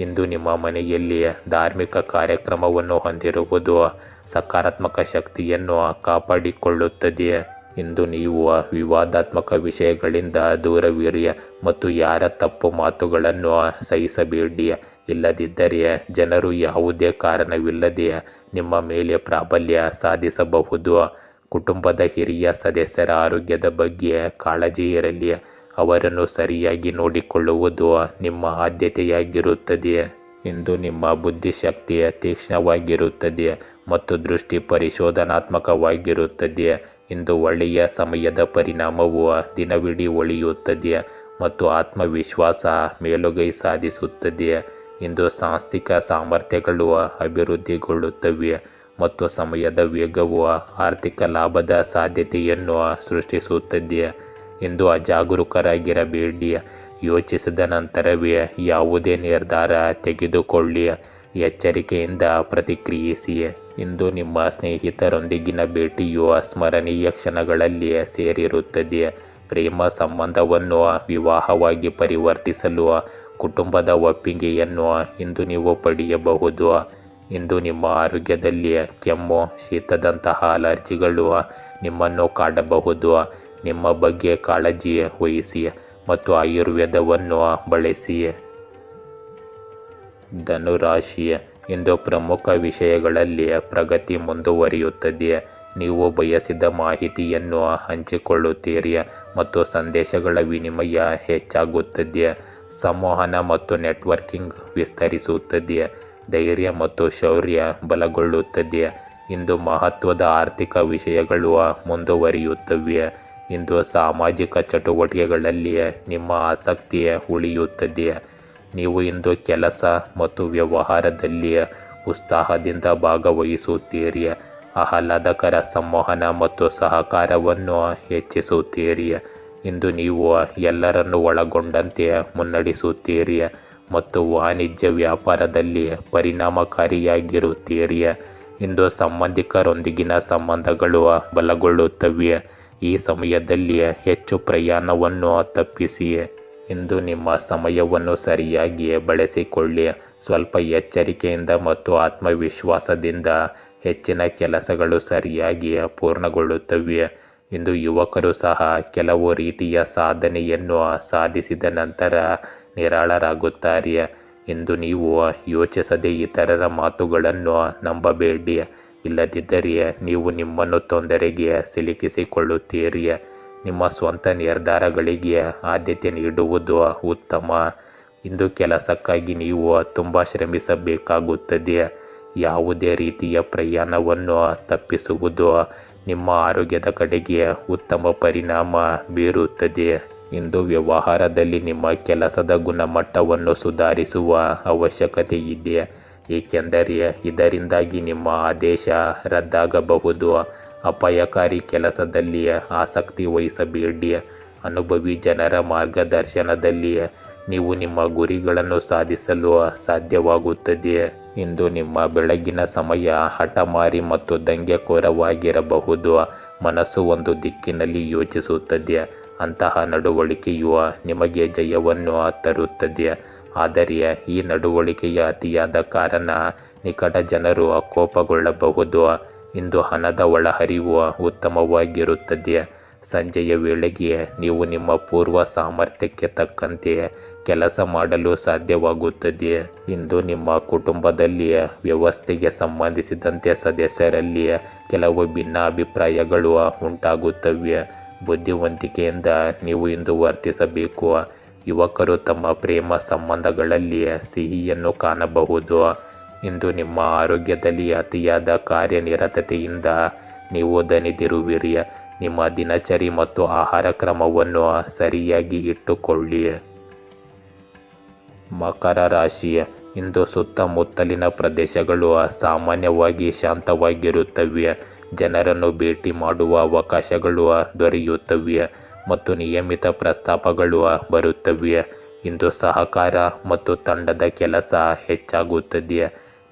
ಇಂದು ನಿಮ್ಮ ಮನೆಯಲ್ಲಿ ಧಾರ್ಮಿಕ ಕಾರ್ಯಕ್ರಮವನ್ನು ಹೊಂದಿರುವುದು ಸಕಾರಾತ್ಮಕ ಶಕ್ತಿಯನ್ನು ಕಾಪಾಡಿಕೊಳ್ಳುತ್ತದೆ. ಇಂದು ನೀವು ವಿವಾದಾತ್ಮಕ ವಿಷಯಗಳಿಂದ ದೂರವಿರಿ ಮತ್ತು ಯಾರ ತಪ್ಪು ಮಾತುಗಳನ್ನು ಸಹಿಸಬೇಡಿ. ಇಲ್ಲದಿದ್ದರೆ ಜನರು ಯಾವುದೇ ಕಾರಣವಿಲ್ಲದೆ ನಿಮ್ಮ ಮೇಲೆ ಪ್ರಾಬಲ್ಯ ಸಾಧಿಸಬಹುದು. ಕುಟುಂಬದ ಹಿರಿಯ ಸದಸ್ಯರ ಆರೋಗ್ಯದ ಬಗ್ಗೆ ಕಾಳಜಿ ಇರಲಿ. ಅವರನ್ನು ಸರಿಯಾಗಿ ನೋಡಿಕೊಳ್ಳುವುದು ನಿಮ್ಮ ಆದ್ಯತೆಯಾಗಿರುತ್ತದೆ. ಇಂದು ನಿಮ್ಮ ಬುದ್ಧಿಶಕ್ತಿ ತೀಕ್ಷ್ಣವಾಗಿರುತ್ತದೆ ಮತ್ತು ದೃಷ್ಟಿ ಪರಿಶೋಧನಾತ್ಮಕವಾಗಿರುತ್ತದೆ. ಇಂದು ಒಳ್ಳೆಯ ಸಮಯದ ಪರಿಣಾಮವು ದಿನವಿಡೀ ಉಳಿಯುತ್ತದೆ ಮತ್ತು ಆತ್ಮವಿಶ್ವಾಸ ಮೇಲುಗೈ ಸಾಧಿಸುತ್ತದೆ. ಇಂದು ಸಾಂಸ್ಥಿಕ ಸಾಮರ್ಥ್ಯಗಳು ಅಭಿವೃದ್ಧಿಗೊಳ್ಳುತ್ತವೆ ಮತ್ತು ಸಮಯದ ವೇಗವು ಆರ್ಥಿಕ ಲಾಭದ ಸಾಧ್ಯತೆಯನ್ನು ಸೃಷ್ಟಿಸುತ್ತದೆ. ಇಂದು ಅಜಾಗರೂಕರಾಗಿರಬೇಡಿ. ಯೋಚಿಸಿದ ನಂತರವೇ ಯಾವುದೇ ನಿರ್ಧಾರ ತೆಗೆದುಕೊಳ್ಳಿ. ಎಚ್ಚರಿಕೆಯಿಂದ ಪ್ರತಿಕ್ರಿಯಿಸಿ. ಇಂದು ನಿಮ್ಮ ಸ್ನೇಹಿತರೊಂದಿಗಿನ ಭೇಟಿಯು ಸ್ಮರಣೀಯ ಕ್ಷಣಗಳಲ್ಲಿ ಸೇರಿರುತ್ತದೆ. ಪ್ರೇಮ ಸಂಬಂಧವನ್ನು ವಿವಾಹವಾಗಿ ಪರಿವರ್ತಿಸಲು ಕುಟುಂಬದ ಒಪ್ಪಿಗೆಯನ್ನು ಇಂದು ನೀವು ಪಡೆಯಬಹುದು. ಇಂದು ನಿಮ್ಮ ಆರೋಗ್ಯದಲ್ಲಿ ಕೆಮ್ಮು, ಶೀತದಂತಹ ಅಲರ್ಜಿಗಳು ನಿಮ್ಮನ್ನು ಕಾಡಬಹುದು. ನಿಮ್ಮ ಬಗ್ಗೆ ಕಾಳಜಿ ವಹಿಸಿ ಮತ್ತು ಆಯುರ್ವೇದವನ್ನು ಬಳಸಿ. ಧನುರಾಶಿ. ಇಂದು ಪ್ರಮುಖ ವಿಷಯಗಳಲ್ಲಿ ಪ್ರಗತಿ ಮುಂದುವರಿಯುತ್ತದೆ. ನೀವು ಬಯಸಿದ ಮಾಹಿತಿಯನ್ನು ಹಂಚಿಕೊಳ್ಳುತ್ತೀರಿ ಮತ್ತು ಸಂದೇಶಗಳ ವಿನಿಮಯ ಹೆಚ್ಚಾಗುತ್ತದೆ. ಸಂವಹನ ಮತ್ತು ನೆಟ್ವರ್ಕಿಂಗ್ ವಿಸ್ತರಿಸುತ್ತದೆ. ಧೈರ್ಯ ಮತ್ತು ಶೌರ್ಯ ಬಲಗೊಳ್ಳುತ್ತದೆ. ಇಂದು ಮಹತ್ವದ ಆರ್ಥಿಕ ವಿಷಯಗಳು ಮುಂದುವರಿಯುತ್ತವೆ. ಇಂದು ಸಾಮಾಜಿಕ ಚಟುವಟಿಕೆಗಳಲ್ಲಿ ನಿಮ್ಮ ಆಸಕ್ತಿ ಉಳಿಯುತ್ತದೆ. ನೀವು ಇಂದು ಕೆಲಸ ಮತ್ತು ವ್ಯವಹಾರದಲ್ಲಿ ಉತ್ಸಾಹದಿಂದ ಭಾಗವಹಿಸುತ್ತೀರಿ. ಆಹ್ಲಾದಕರ ಸಂವಹನ ಮತ್ತು ಸಹಕಾರವನ್ನು ಹೆಚ್ಚಿಸುತ್ತೀರಿ. ಇಂದು ನೀವು ಎಲ್ಲರನ್ನು ಒಳಗೊಂಡಂತೆ ಮುನ್ನಡೆಸುತ್ತೀರಿ ಮತ್ತು ವಾಣಿಜ್ಯ ವ್ಯಾಪಾರದಲ್ಲಿ ಪರಿಣಾಮಕಾರಿಯಾಗಿರುತ್ತೀರಿ. ಇಂದು ಸಂಬಂಧಿಕರೊಂದಿಗಿನ ಸಂಬಂಧಗಳು ಬಲಗೊಳ್ಳುತ್ತವೆ. ಈ ಸಮಯದಲ್ಲಿ ಹೆಚ್ಚು ಪ್ರಯಾಣವನ್ನು ತಪ್ಪಿಸಿ. ಇಂದು ನಿಮ್ಮ ಸಮಯವನ್ನು ಸರಿಯಾಗಿ ಬಳಸಿಕೊಳ್ಳಿ. ಸ್ವಲ್ಪ ಎಚ್ಚರಿಕೆಯಿಂದ ಮತ್ತು ಆತ್ಮವಿಶ್ವಾಸದಿಂದ ಹೆಚ್ಚಿನ ಕೆಲಸಗಳು ಸರಿಯಾಗಿ ಪೂರ್ಣಗೊಳ್ಳುತ್ತವೆ. ಇಂದು ಯುವಕರು ಸಹ ಕೆಲವು ರೀತಿಯ ಸಾಧನೆಯನ್ನು ಸಾಧಿಸಿದ ನಂತರ ನಿರಾಳರಾಗುತ್ತಾರೆ. ಇಂದು ನೀವು ಯೋಚಿಸದೆ ಇತರರ ಮಾತುಗಳನ್ನು ನಂಬಬೇಡಿ. ಇಲ್ಲದಿದ್ದರೆ ನೀವು ನಿಮ್ಮನ್ನು ತೊಂದರೆಗೆ ಸಿಲುಕಿಸಿಕೊಳ್ಳುತ್ತೀರಿ. ನಿಮ್ಮ ಸ್ವಂತ ನಿರ್ಧಾರಗಳಿಗೆ ಆದ್ಯತೆ ನೀಡುವುದು ಉತ್ತಮ. ಇಂದು ಕೆಲಸಕ್ಕಾಗಿ ನೀವು ತುಂಬ ಶ್ರಮಿಸಬೇಕಾಗುತ್ತದೆ. ಯಾವುದೇ ರೀತಿಯ ಪ್ರಯಾಣವನ್ನು ತಪ್ಪಿಸುವುದು ನಿಮ್ಮ ಆರೋಗ್ಯದ ಕಡೆಗೆ ಉತ್ತಮ ಪರಿಣಾಮ ಬೀರುತ್ತದೆ. ಇಂದು ವ್ಯವಹಾರದಲ್ಲಿ ನಿಮ್ಮ ಕೆಲಸದ ಗುಣಮಟ್ಟವನ್ನು ಸುಧಾರಿಸುವ ಅವಶ್ಯಕತೆ ಇದೆ, ಏಕೆಂದರೆ ಇದರಿಂದಾಗಿ ನಿಮ್ಮ ಆದೇಶ ರದ್ದಾಗಬಹುದು. ಅಪಾಯಕಾರಿ ಕೆಲಸದಲ್ಲಿ ಆಸಕ್ತಿ ವಹಿಸಬೇಡಿ. ಅನುಭವಿ ಜನರ ಮಾರ್ಗದರ್ಶನದಲ್ಲಿ ನೀವು ನಿಮ್ಮ ಗುರಿಗಳನ್ನು ಸಾಧಿಸಲು ಸಾಧ್ಯವಾಗುತ್ತದೆ. ಇಂದು ನಿಮ್ಮ ಬೆಳಗಿನ ಸಮಯ ಹಠಮಾರಿ ಮತ್ತು ದಂಗೆಕೋರವಾಗಿರಬಹುದು. ಮನಸ್ಸು ಒಂದು ದಿಕ್ಕಿನಲ್ಲಿ ಯೋಚಿಸುತ್ತದೆ. ಅಂತಹ ನಡವಳಿಕೆಯು ನಿಮಗೆ ಜಯವನ್ನು ತರುತ್ತದೆ. ಆದರೆ ಈ ನಡವಳಿಕೆಯ ಅತಿಯಾದ ಕಾರಣ ನಿಕಟ ಜನರು ಕೋಪಗೊಳ್ಳಬಹುದು. ಇಂದು ಹಣದ ಒಳಹರಿವು ಉತ್ತಮವಾಗಿರುತ್ತದೆ. ಸಂಜೆಯ ವೇಳೆಗೆ ನೀವು ನಿಮ್ಮ ಪೂರ್ವ ಸಾಮರ್ಥ್ಯಕ್ಕೆ ತಕ್ಕಂತೆ ಕೆಲಸ ಮಾಡಲು ಸಾಧ್ಯವಾಗುತ್ತದೆ. ಇಂದು ನಿಮ್ಮ ಕುಟುಂಬದಲ್ಲಿ ವ್ಯವಸ್ಥೆಗೆ ಸಂಬಂಧಿಸಿದಂತೆ ಸದಸ್ಯರಲ್ಲಿ ಕೆಲವು ಭಿನ್ನಾಭಿಪ್ರಾಯಗಳು ಉಂಟಾಗುತ್ತವೆ. ಬುದ್ಧಿವಂತಿಕೆಯಿಂದ ನೀವು ಇಂದು ವರ್ತಿಸಬೇಕು. ಯುವಕರು ತಮ್ಮ ಪ್ರೇಮ ಸಂಬಂಧಗಳಲ್ಲಿ ಸಿಹಿಯನ್ನು ಕಾಣಬಹುದು. ಇಂದು ನಿಮ್ಮ ಆರೋಗ್ಯದಲ್ಲಿ ಅತಿಯಾದ ಕಾರ್ಯನಿರತತೆಯಿಂದ ನೀವು ದಣಿದಿರುವಿರಿ. ನಿಮ್ಮ ದಿನಚರಿ ಮತ್ತು ಆಹಾರ ಕ್ರಮವನ್ನು ಸರಿಯಾಗಿ ಇಟ್ಟುಕೊಳ್ಳಿ. ಮಕರ ರಾಶಿ. ಇಂದು ಸುತ್ತಮುತ್ತಲಿನ ಪ್ರದೇಶಗಳು ಸಾಮಾನ್ಯವಾಗಿ ಶಾಂತವಾಗಿರುತ್ತವೆ. ಜನರನ್ನು ಭೇಟಿ ಮಾಡುವ ಅವಕಾಶಗಳು ದೊರೆಯುತ್ತವೆ ಮತ್ತು ನಿಯಮಿತ ಪ್ರಸ್ತಾಪಗಳು ಬರುತ್ತವೆ. ಇಂದು ಸಹಕಾರ ಮತ್ತು ತಂಡದ ಕೆಲಸ ಹೆಚ್ಚಾಗುತ್ತದೆ.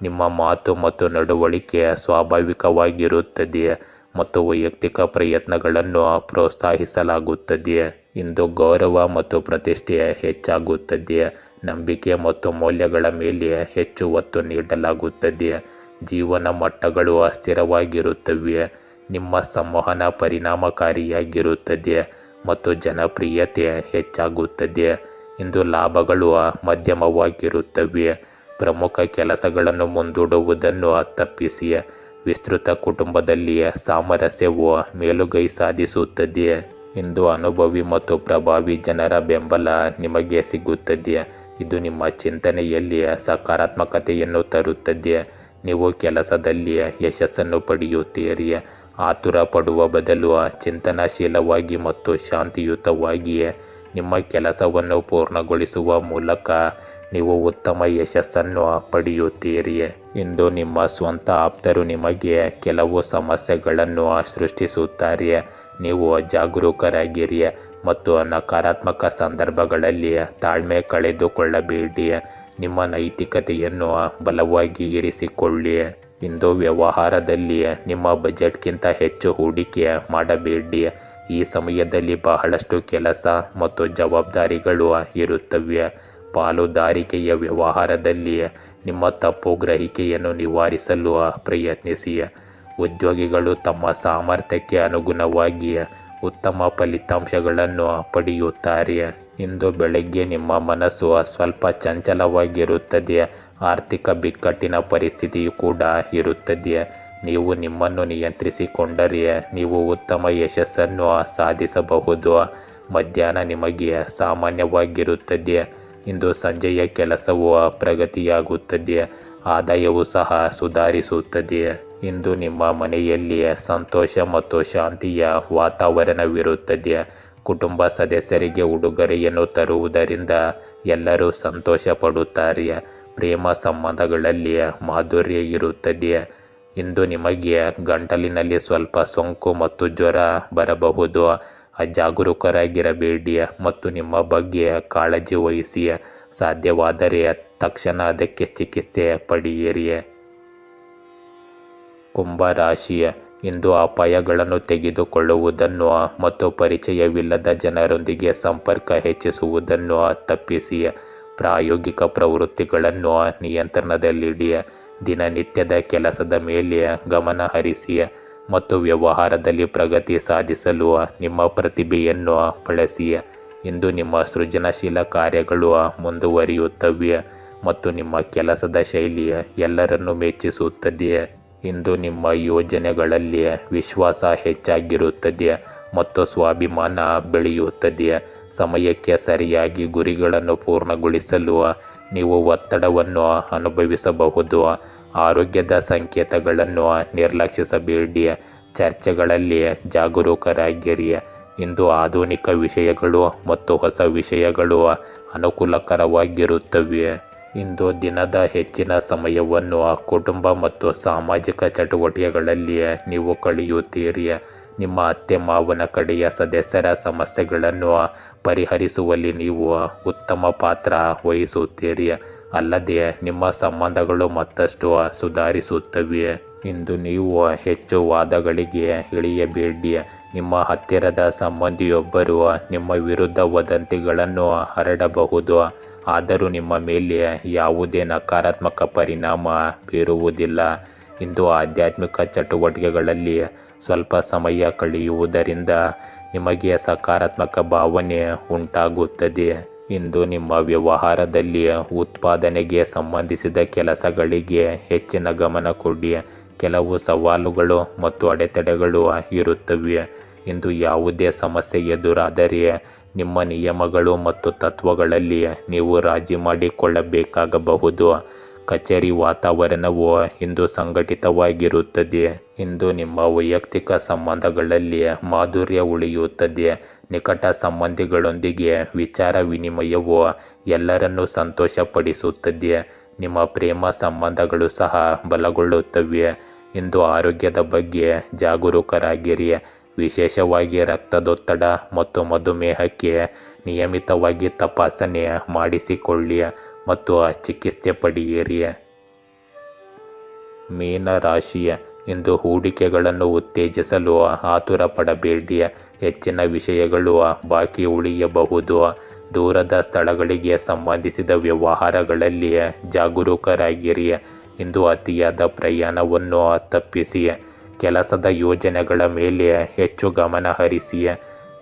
ನಿಮ್ಮ ಮಾತು ಮತ್ತು ನಡವಳಿಕೆ ಸ್ವಾಭಾವಿಕವಾಗಿರುತ್ತದೆ ಮತ್ತು ವೈಯಕ್ತಿಕ ಪ್ರಯತ್ನಗಳನ್ನು ಪ್ರೋತ್ಸಾಹಿಸಲಾಗುತ್ತದೆ. ಇಂದು ಗೌರವ ಮತ್ತು ಪ್ರತಿಷ್ಠೆ ಹೆಚ್ಚಾಗುತ್ತದೆ. ನಂಬಿಕೆ ಮತ್ತು ಮೌಲ್ಯಗಳ ಮೇಲೆ ಹೆಚ್ಚು ಒತ್ತು ನೀಡಲಾಗುತ್ತದೆ. ಜೀವನ ಮಟ್ಟಗಳು ಸ್ಥಿರವಾಗಿರುತ್ತವೆ. ನಿಮ್ಮ ಸಂವಹನ ಪರಿಣಾಮಕಾರಿಯಾಗಿರುತ್ತದೆ ಮತ್ತು ಜನಪ್ರಿಯತೆ ಹೆಚ್ಚಾಗುತ್ತದೆ. ಇಂದು ಲಾಭಗಳು ಮಧ್ಯಮವಾಗಿರುತ್ತವೆ. ಪ್ರಮುಖ ಕೆಲಸಗಳನ್ನು ಮುಂದೂಡುವುದನ್ನು ತಪ್ಪಿಸಿ. ವಿಸ್ತೃತ ಕುಟುಂಬದಲ್ಲಿ ಸಾಮರಸ್ಯವು ಮೇಲುಗೈ ಸಾಧಿಸುತ್ತದೆ. ಇಂದು ಅನುಭವಿ ಮತ್ತು ಪ್ರಭಾವಿ ಜನರ ಬೆಂಬಲ ನಿಮಗೆ ಸಿಗುತ್ತದೆ. ಇದು ನಿಮ್ಮ ಚಿಂತನೆಯಲ್ಲಿ ಸಕಾರಾತ್ಮಕತೆಯನ್ನು ತರುತ್ತದೆ. ನೀವು ಕೆಲಸದಲ್ಲಿ ಯಶಸ್ಸನ್ನು ಪಡೆಯುತ್ತೀರಿ. ಆತುರ ಪಡುವ ಬದಲು ಚಿಂತನಶೀಲವಾಗಿ ಮತ್ತು ಶಾಂತಿಯುತವಾಗಿ ನಿಮ್ಮ ಕೆಲಸವನ್ನು ಪೂರ್ಣಗೊಳಿಸುವ ಮೂಲಕ ನೀವು ಉತ್ತಮ ಯಶಸ್ಸನ್ನು ಪಡೆಯುತ್ತೀರಿ. ಇಂದು ನಿಮ್ಮ ಸ್ವಂತ ಆಪ್ತರು ನಿಮಗೆ ಕೆಲವು ಸಮಸ್ಯೆಗಳನ್ನು ಸೃಷ್ಟಿಸುತ್ತಾರೆ. ನೀವು ಜಾಗರೂಕರಾಗಿರಿ ಮತ್ತು ನಕಾರಾತ್ಮಕ ಸಂದರ್ಭಗಳಲ್ಲಿ ತಾಳ್ಮೆ ಕಳೆದುಕೊಳ್ಳಬೇಡಿ. ನಿಮ್ಮ ನೈತಿಕತೆಯನ್ನು ಬಲವಾಗಿ ಇರಿಸಿಕೊಳ್ಳಿ. ಇಂದು ವ್ಯವಹಾರದಲ್ಲಿ ನಿಮ್ಮ ಬಜೆಟ್ಗಿಂತ ಹೆಚ್ಚು ಹೂಡಿಕೆ ಮಾಡಬೇಡಿ. ಈ ಸಮಯದಲ್ಲಿ ಬಹಳಷ್ಟು ಕೆಲಸ ಮತ್ತು ಜವಾಬ್ದಾರಿಗಳು ಇರುತ್ತವೆ. ಪಾಲುದಾರಿಕೆಯ ವ್ಯವಹಾರದಲ್ಲಿ ನಿಮ್ಮ ತಪ್ಪು ಗ್ರಹಿಕೆಯನ್ನು ನಿವಾರಿಸಲು ಪ್ರಯತ್ನಿಸಿ. ಉದ್ಯೋಗಿಗಳು ತಮ್ಮ ಸಾಮರ್ಥ್ಯಕ್ಕೆ ಅನುಗುಣವಾಗಿ ಉತ್ತಮ ಫಲಿತಾಂಶಗಳನ್ನು ಪಡೆಯುತ್ತಾರೆ. ಇಂದು ಬೆಳಗ್ಗೆ ನಿಮ್ಮ ಮನಸ್ಸು ಸ್ವಲ್ಪ ಚಂಚಲವಾಗಿರುತ್ತದೆ. ಆರ್ಥಿಕ ಬಿಕ್ಕಟ್ಟಿನ ಪರಿಸ್ಥಿತಿಯು ಕೂಡ ಇರುತ್ತದೆ. ನೀವು ನಿಮ್ಮನ್ನು ನಿಯಂತ್ರಿಸಿಕೊಂಡರೆ ನೀವು ಉತ್ತಮ ಯಶಸ್ಸನ್ನು ಸಾಧಿಸಬಹುದು. ಮಧ್ಯಾಹ್ನ ನಿಮಗೆ ಸಾಮಾನ್ಯವಾಗಿರುತ್ತದೆ. ಇಂದು ಸಂಜೆಯ ಕೆಲಸವು ಪ್ರಗತಿಯಾಗುತ್ತದೆ. ಆದಾಯವು ಸಹ ಸುಧಾರಿಸುತ್ತದೆ. ಇಂದು ನಿಮ್ಮ ಮನೆಯಲ್ಲಿ ಸಂತೋಷ ಮತ್ತು ಶಾಂತಿಯ ವಾತಾವರಣವಿರುತ್ತದೆ. ಕುಟುಂಬ ಸದಸ್ಯರಿಗೆ ಉಡುಗೊರೆಯನ್ನು ತರುವುದರಿಂದ ಎಲ್ಲರೂ ಸಂತೋಷ ಪಡುತ್ತಾರೆ. ಪ್ರೇಮ ಸಂಬಂಧಗಳಲ್ಲಿ ಮಾಧುರ್ಯ ಇರುತ್ತದೆ. ಇಂದು ನಿಮಗೆ ಗಂಟಲಿನಲ್ಲಿ ಸ್ವಲ್ಪ ಸೋಂಕು ಮತ್ತು ಜ್ವರ ಬರಬಹುದು. ಅಜಾಗರೂಕರಾಗಿರಬೇಡಿ ಮತ್ತು ನಿಮ್ಮ ಬಗ್ಗೆ ಕಾಳಜಿ ವಹಿಸಿ. ಸಾಧ್ಯವಾದರೆ ತಕ್ಷಣ ಅದಕ್ಕೆ ಚಿಕಿತ್ಸೆ ಪಡೆಯಿರಿ. ಕುಂಭರಾಶಿ. ಇಂದು ಅಪಾಯಗಳನ್ನು ತೆಗೆದುಕೊಳ್ಳುವುದನ್ನು ಮತ್ತು ಪರಿಚಯವಿಲ್ಲದ ಜನರೊಂದಿಗೆ ಸಂಪರ್ಕ ಹೆಚ್ಚಿಸುವುದನ್ನು ತಪ್ಪಿಸಿ. ಪ್ರಾಯೋಗಿಕ ಪ್ರವೃತ್ತಿಗಳನ್ನು ನಿಯಂತ್ರಣದಲ್ಲಿಡಿ. ದಿನನಿತ್ಯದ ಕೆಲಸದ ಮೇಲೆ ಗಮನ ಹರಿಸಿ ಮತ್ತು ವ್ಯವಹಾರದಲ್ಲಿ ಪ್ರಗತಿ ಸಾಧಿಸಲು ನಿಮ್ಮ ಪ್ರತಿಭೆಯನ್ನು ಬಳಸಿ. ಇಂದು ನಿಮ್ಮ ಸೃಜನಶೀಲ ಕಾರ್ಯಗಳು ಮುಂದುವರಿಯುತ್ತವೆ ಮತ್ತು ನಿಮ್ಮ ಕೆಲಸದ ಶೈಲಿ ಎಲ್ಲರನ್ನೂ ಮೆಚ್ಚಿಸುತ್ತದೆ. ಇಂದು ನಿಮ್ಮ ಯೋಜನೆಗಳಲ್ಲಿ ವಿಶ್ವಾಸ ಹೆಚ್ಚಾಗಿರುತ್ತದೆ ಮತ್ತು ಸ್ವಾಭಿಮಾನ ಬೆಳೆಯುತ್ತದೆ. ಸಮಯಕ್ಕೆ ಸರಿಯಾಗಿ ಗುರಿಗಳನ್ನು ಪೂರ್ಣಗೊಳಿಸಲು ನೀವು ಒತ್ತಡವನ್ನು ಅನುಭವಿಸಬಹುದು. ಆರೋಗ್ಯದ ಸಂಕೇತಗಳನ್ನು ನಿರ್ಲಕ್ಷಿಸಬೇಡಿ. ಚರ್ಚೆಗಳಲ್ಲಿ ಜಾಗರೂಕರಾಗಿರಿ. ಇಂದು ಆಧುನಿಕ ವಿಷಯಗಳು ಮತ್ತು ಹೊಸ ವಿಷಯಗಳು ಅನುಕೂಲಕರವಾಗಿರುತ್ತವೆ. ಇಂದು ದಿನದ ಹೆಚ್ಚಿನ ಸಮಯವನ್ನು ಕುಟುಂಬ ಮತ್ತು ಸಾಮಾಜಿಕ ಚಟುವಟಿಕೆಗಳಲ್ಲಿ ನೀವು ಕಳೆಯುತ್ತೀರಿ. ನಿಮ್ಮ ಅತ್ತೆ ಮಾವನ ಕಡೆಯ ಸದಸ್ಯರ ಸಮಸ್ಯೆಗಳನ್ನು ಪರಿಹರಿಸುವಲ್ಲಿ ನೀವು ಉತ್ತಮ ಪಾತ್ರ ವಹಿಸುತ್ತೀರಿ. ಅಲ್ಲದೆ ನಿಮ್ಮ ಸಂಬಂಧಗಳು ಮತ್ತಷ್ಟು ಸುಧಾರಿಸುತ್ತವೆ. ಇಂದು ನೀವು ಹೆಚ್ಚು ವಾದಗಳಿಗೆ ಇಳಿಯಬೇಡಿ. ನಿಮ್ಮ ಹತ್ತಿರದ ಸಂಬಂಧಿಯೊಬ್ಬರು ನಿಮ್ಮ ವಿರುದ್ಧ ವದಂತಿಗಳನ್ನು ಹರಡಬಹುದು, ಆದರೂ ನಿಮ್ಮ ಮೇಲೆ ಯಾವುದೇ ನಕಾರಾತ್ಮಕ ಪರಿಣಾಮ ಬೀರುವುದಿಲ್ಲ. ಇಂದು ಆಧ್ಯಾತ್ಮಿಕ ಚಟುವಟಿಕೆಗಳಲ್ಲಿ ಸ್ವಲ್ಪ ಸಮಯ ಕಳೆಯುವುದರಿಂದ ನಿಮಗೆ ಸಕಾರಾತ್ಮಕ ಭಾವನೆ ಉಂಟಾಗುತ್ತದೆ. ಇಂದು ನಿಮ್ಮ ವ್ಯವಹಾರದಲ್ಲಿ ಉತ್ಪಾದನೆಗೆ ಸಂಬಂಧಿಸಿದ ಕೆಲಸಗಳಿಗೆ ಹೆಚ್ಚಿನ ಗಮನ ಕೊಡಿ. ಕೆಲವು ಸವಾಲುಗಳು ಮತ್ತು ಅಡೆತಡೆಗಳು ಇರುತ್ತವೆ. ಇಂದು ಯಾವುದೇ ಸಮಸ್ಯೆ ಎದುರಾದರೆ ನಿಮ್ಮ ನಿಯಮಗಳು ಮತ್ತು ತತ್ವಗಳಲ್ಲಿ ನೀವು ರಾಜಿ ಮಾಡಿಕೊಳ್ಳಬೇಕಾಗಬಹುದು. ಕಚೇರಿ ವಾತಾವರಣವು ಇಂದು ಸಂಘಟಿತವಾಗಿರುತ್ತದೆ. ಇಂದು ನಿಮ್ಮ ವೈಯಕ್ತಿಕ ಸಂಬಂಧಗಳಲ್ಲಿ ಮಾಧುರ್ಯ ಉಳಿಯುತ್ತದೆ. ನಿಕಟ ಸಂಬಂಧಿಗಳೊಂದಿಗೆ ವಿಚಾರ ವಿನಿಮಯವು ಎಲ್ಲರನ್ನೂ ಸಂತೋಷಪಡಿಸುತ್ತದೆ. ನಿಮ್ಮ ಪ್ರೇಮ ಸಂಬಂಧಗಳು ಸಹ ಬಲಗೊಳ್ಳುತ್ತವೆ. ಇಂದು ಆರೋಗ್ಯದ ಬಗ್ಗೆ ಜಾಗರೂಕರಾಗಿರಿ. ವಿಶೇಷವಾಗಿ ರಕ್ತದೊತ್ತಡ ಮತ್ತು ಮಧುಮೇಹಕ್ಕೆ ನಿಯಮಿತವಾಗಿ ತಪಾಸಣೆ ಮಾಡಿಸಿಕೊಳ್ಳಿ ಮತ್ತು ಚಿಕಿತ್ಸೆ ಪಡೆಯಿರಿ. ಮೀನ ರಾಶಿ, ಇಂದು ಹೂಡಿಕೆಗಳನ್ನು ಉತ್ತೇಜಿಸಲು ಆತುರ ಪಡಬೇಡಿ. ಹೆಚ್ಚಿನ ವಿಷಯಗಳು ಬಾಕಿ ಉಳಿಯಬಹುದು. ದೂರದ ಸ್ಥಳಗಳಿಗೆ ಸಂಬಂಧಿಸಿದ ವ್ಯವಹಾರಗಳಲ್ಲಿ ಜಾಗರೂಕರಾಗಿರಿ. ಇಂದು ಅತಿಯಾದ ಪ್ರಯಾಣವನ್ನು ತಪ್ಪಿಸಿ. ಕೆಲಸದ ಯೋಜನೆಗಳ ಮೇಲೆ ಹೆಚ್ಚು ಗಮನ ಹರಿಸಿ.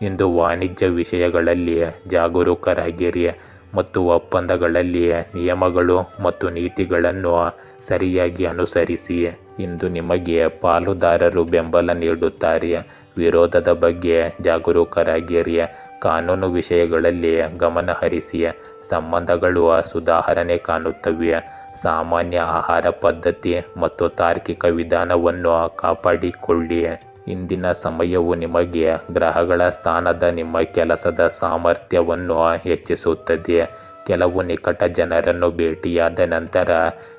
ಇಂದು ವಾಣಿಜ್ಯ ವಿಷಯಗಳಲ್ಲಿ ಜಾಗರೂಕರಾಗಿರಿ ಮತ್ತು ಒಪ್ಪಂದಗಳಲ್ಲಿ ನಿಯಮಗಳು ಮತ್ತು ನೀತಿಗಳನ್ನು ಸರಿಯಾಗಿ ಅನುಸರಿಸಿ. ಇಂದು ನಿಮಗೆ ಪಾಲುದಾರರು ಬೆಂಬಲ ನೀಡುತ್ತಾರೆ. ವಿರೋಧದ ಬಗ್ಗೆ ಜಾಗರೂಕರಾಗಿರಿ. ಕಾನೂನು ವಿಷಯಗಳಲ್ಲಿ ಗಮನ ಹರಿಸಿ. ಸಂಬಂಧಗಳು ಸುಧಾರಣೆ ಕಾಣುತ್ತವೆ. ಸಾಮಾನ್ಯ ಆಹಾರ ಪದ್ಧತಿ ಮತ್ತು ತಾರ್ಕಿಕ ವಿಧಾನವನ್ನು ಕಾಪಾಡಿಕೊಳ್ಳಿ. ಇಂದಿನ ಸಮಯವು ನಿಮಗೆ ಗ್ರಹಗಳ ಸ್ಥಾನದ ನಿಮ್ಮ ಕೆಲಸದ ಸಾಮರ್ಥ್ಯವನ್ನು ಹೆಚ್ಚಿಸುತ್ತದೆ. ಕೆಲವು ನಿಕಟ ಜನರನ್ನು ಭೇಟಿಯಾದ ನಂತರ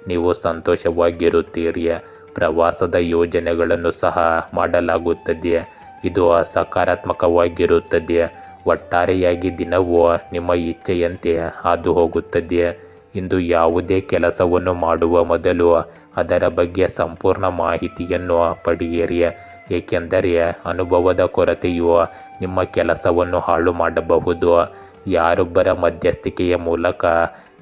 ನೀವು ಸಂತೋಷವಾಗಿರುತ್ತೀರಿ. ಪ್ರವಾಸದ ಯೋಜನೆಗಳನ್ನು ಸಹ ಮಾಡಲಾಗುತ್ತದೆ. ಇದು ಸಕಾರಾತ್ಮಕವಾಗಿರುತ್ತದೆ. ಒಟ್ಟಾರೆಯಾಗಿ ದಿನವು ನಿಮ್ಮ ಇಚ್ಛೆಯಂತೆ ಹಾದು ಹೋಗುತ್ತದೆ. ಇಂದು ಯಾವುದೇ ಕೆಲಸವನ್ನು ಮಾಡುವ ಮೊದಲು ಅದರ ಬಗ್ಗೆ ಸಂಪೂರ್ಣ ಮಾಹಿತಿಯನ್ನು ಪಡೆಯಿರಿ, ಏಕೆಂದರೆ ಅನುಭವದ ಕೊರತೆಯು ನಿಮ್ಮ ಕೆಲಸವನ್ನು ಹಾಳು ಮಾಡಬಹುದು. ಯಾರೊಬ್ಬರ ಮಧ್ಯಸ್ಥಿಕೆಯ ಮೂಲಕ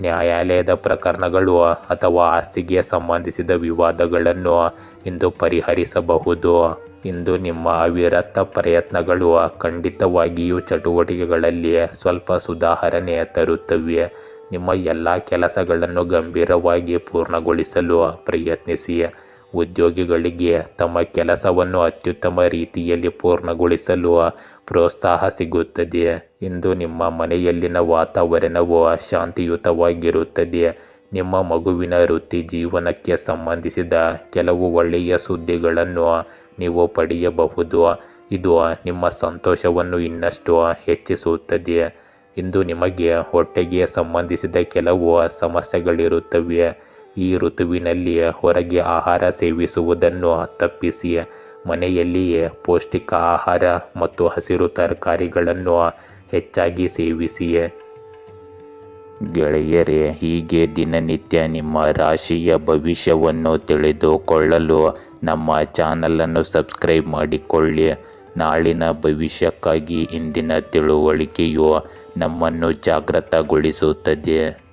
ನ್ಯಾಯಾಲಯದ ಪ್ರಕರಣಗಳು ಅಥವಾ ಆಸ್ತಿಗೆ ಸಂಬಂಧಿಸಿದ ವಿವಾದಗಳನ್ನು ಇಂದು ಪರಿಹರಿಸಬಹುದು. ಇಂದು ನಿಮ್ಮ ಅವಿರತ ಪ್ರಯತ್ನಗಳು ಖಂಡಿತವಾಗಿಯೂ ಚಟುವಟಿಕೆಗಳಲ್ಲಿ ಸ್ವಲ್ಪ ಸುಧಾರಣೆ ತರುತ್ತವೆ. ನಿಮ್ಮ ಎಲ್ಲ ಕೆಲಸಗಳನ್ನು ಗಂಭೀರವಾಗಿ ಪೂರ್ಣಗೊಳಿಸಲು ಪ್ರಯತ್ನಿಸಿ. ಉದ್ಯೋಗಿಗಳಿಗೆ ತಮ್ಮ ಕೆಲಸವನ್ನು ಅತ್ಯುತ್ತಮ ರೀತಿಯಲ್ಲಿ ಪೂರ್ಣಗೊಳಿಸಲು ಪ್ರೋತ್ಸಾಹ ಸಿಗುತ್ತದೆ. ಇಂದು ನಿಮ್ಮ ಮನೆಯಲ್ಲಿನ ವಾತಾವರಣವು ಶಾಂತಿಯುತವಾಗಿರುತ್ತದೆ. ನಿಮ್ಮ ಮಗುವಿನ ವೃತ್ತಿ ಜೀವನಕ್ಕೆ ಸಂಬಂಧಿಸಿದ ಕೆಲವು ಒಳ್ಳೆಯ ಸುದ್ದಿಗಳನ್ನು ನೀವು ಪಡೆಯಬಹುದು. ಇದು ನಿಮ್ಮ ಸಂತೋಷವನ್ನು ಇನ್ನಷ್ಟು ಹೆಚ್ಚಿಸುತ್ತದೆ. ಇಂದು ನಿಮಗೆ ಹೊಟ್ಟೆಗೆ ಸಂಬಂಧಿಸಿದ ಕೆಲವು ಸಮಸ್ಯೆಗಳಿರುತ್ತವೆ. ಈ ಋತುವಿನಲ್ಲಿ ಹೊರಗೆ ಆಹಾರ ಸೇವಿಸುವುದನ್ನು ತಪ್ಪಿಸಿ. ಮನೆಯಲ್ಲಿಯೇ ಪೌಷ್ಟಿಕ ಆಹಾರ ಮತ್ತು ಹಸಿರು ತರಕಾರಿಗಳನ್ನು ಹೆಚ್ಚಾಗಿ ಸೇವಿಸಿ. ಗೆಳೆಯರೇ, ಹೀಗೆ ದಿನನಿತ್ಯ ನಿಮ್ಮ ರಾಶಿಯ ಭವಿಷ್ಯವನ್ನು ತಿಳಿದುಕೊಳ್ಳಲು ನಮ್ಮ ಚಾನಲನ್ನು ಸಬ್ಸ್ಕ್ರೈಬ್ ಮಾಡಿಕೊಳ್ಳಿ. ನಾಳಿನ ಭವಿಷ್ಯಕ್ಕಾಗಿ ಇಂದಿನ ತಿಳುವಳಿಕೆಯು ನಮ್ಮನ್ನು ಜಾಗೃತಗೊಳಿಸುತ್ತದೆ.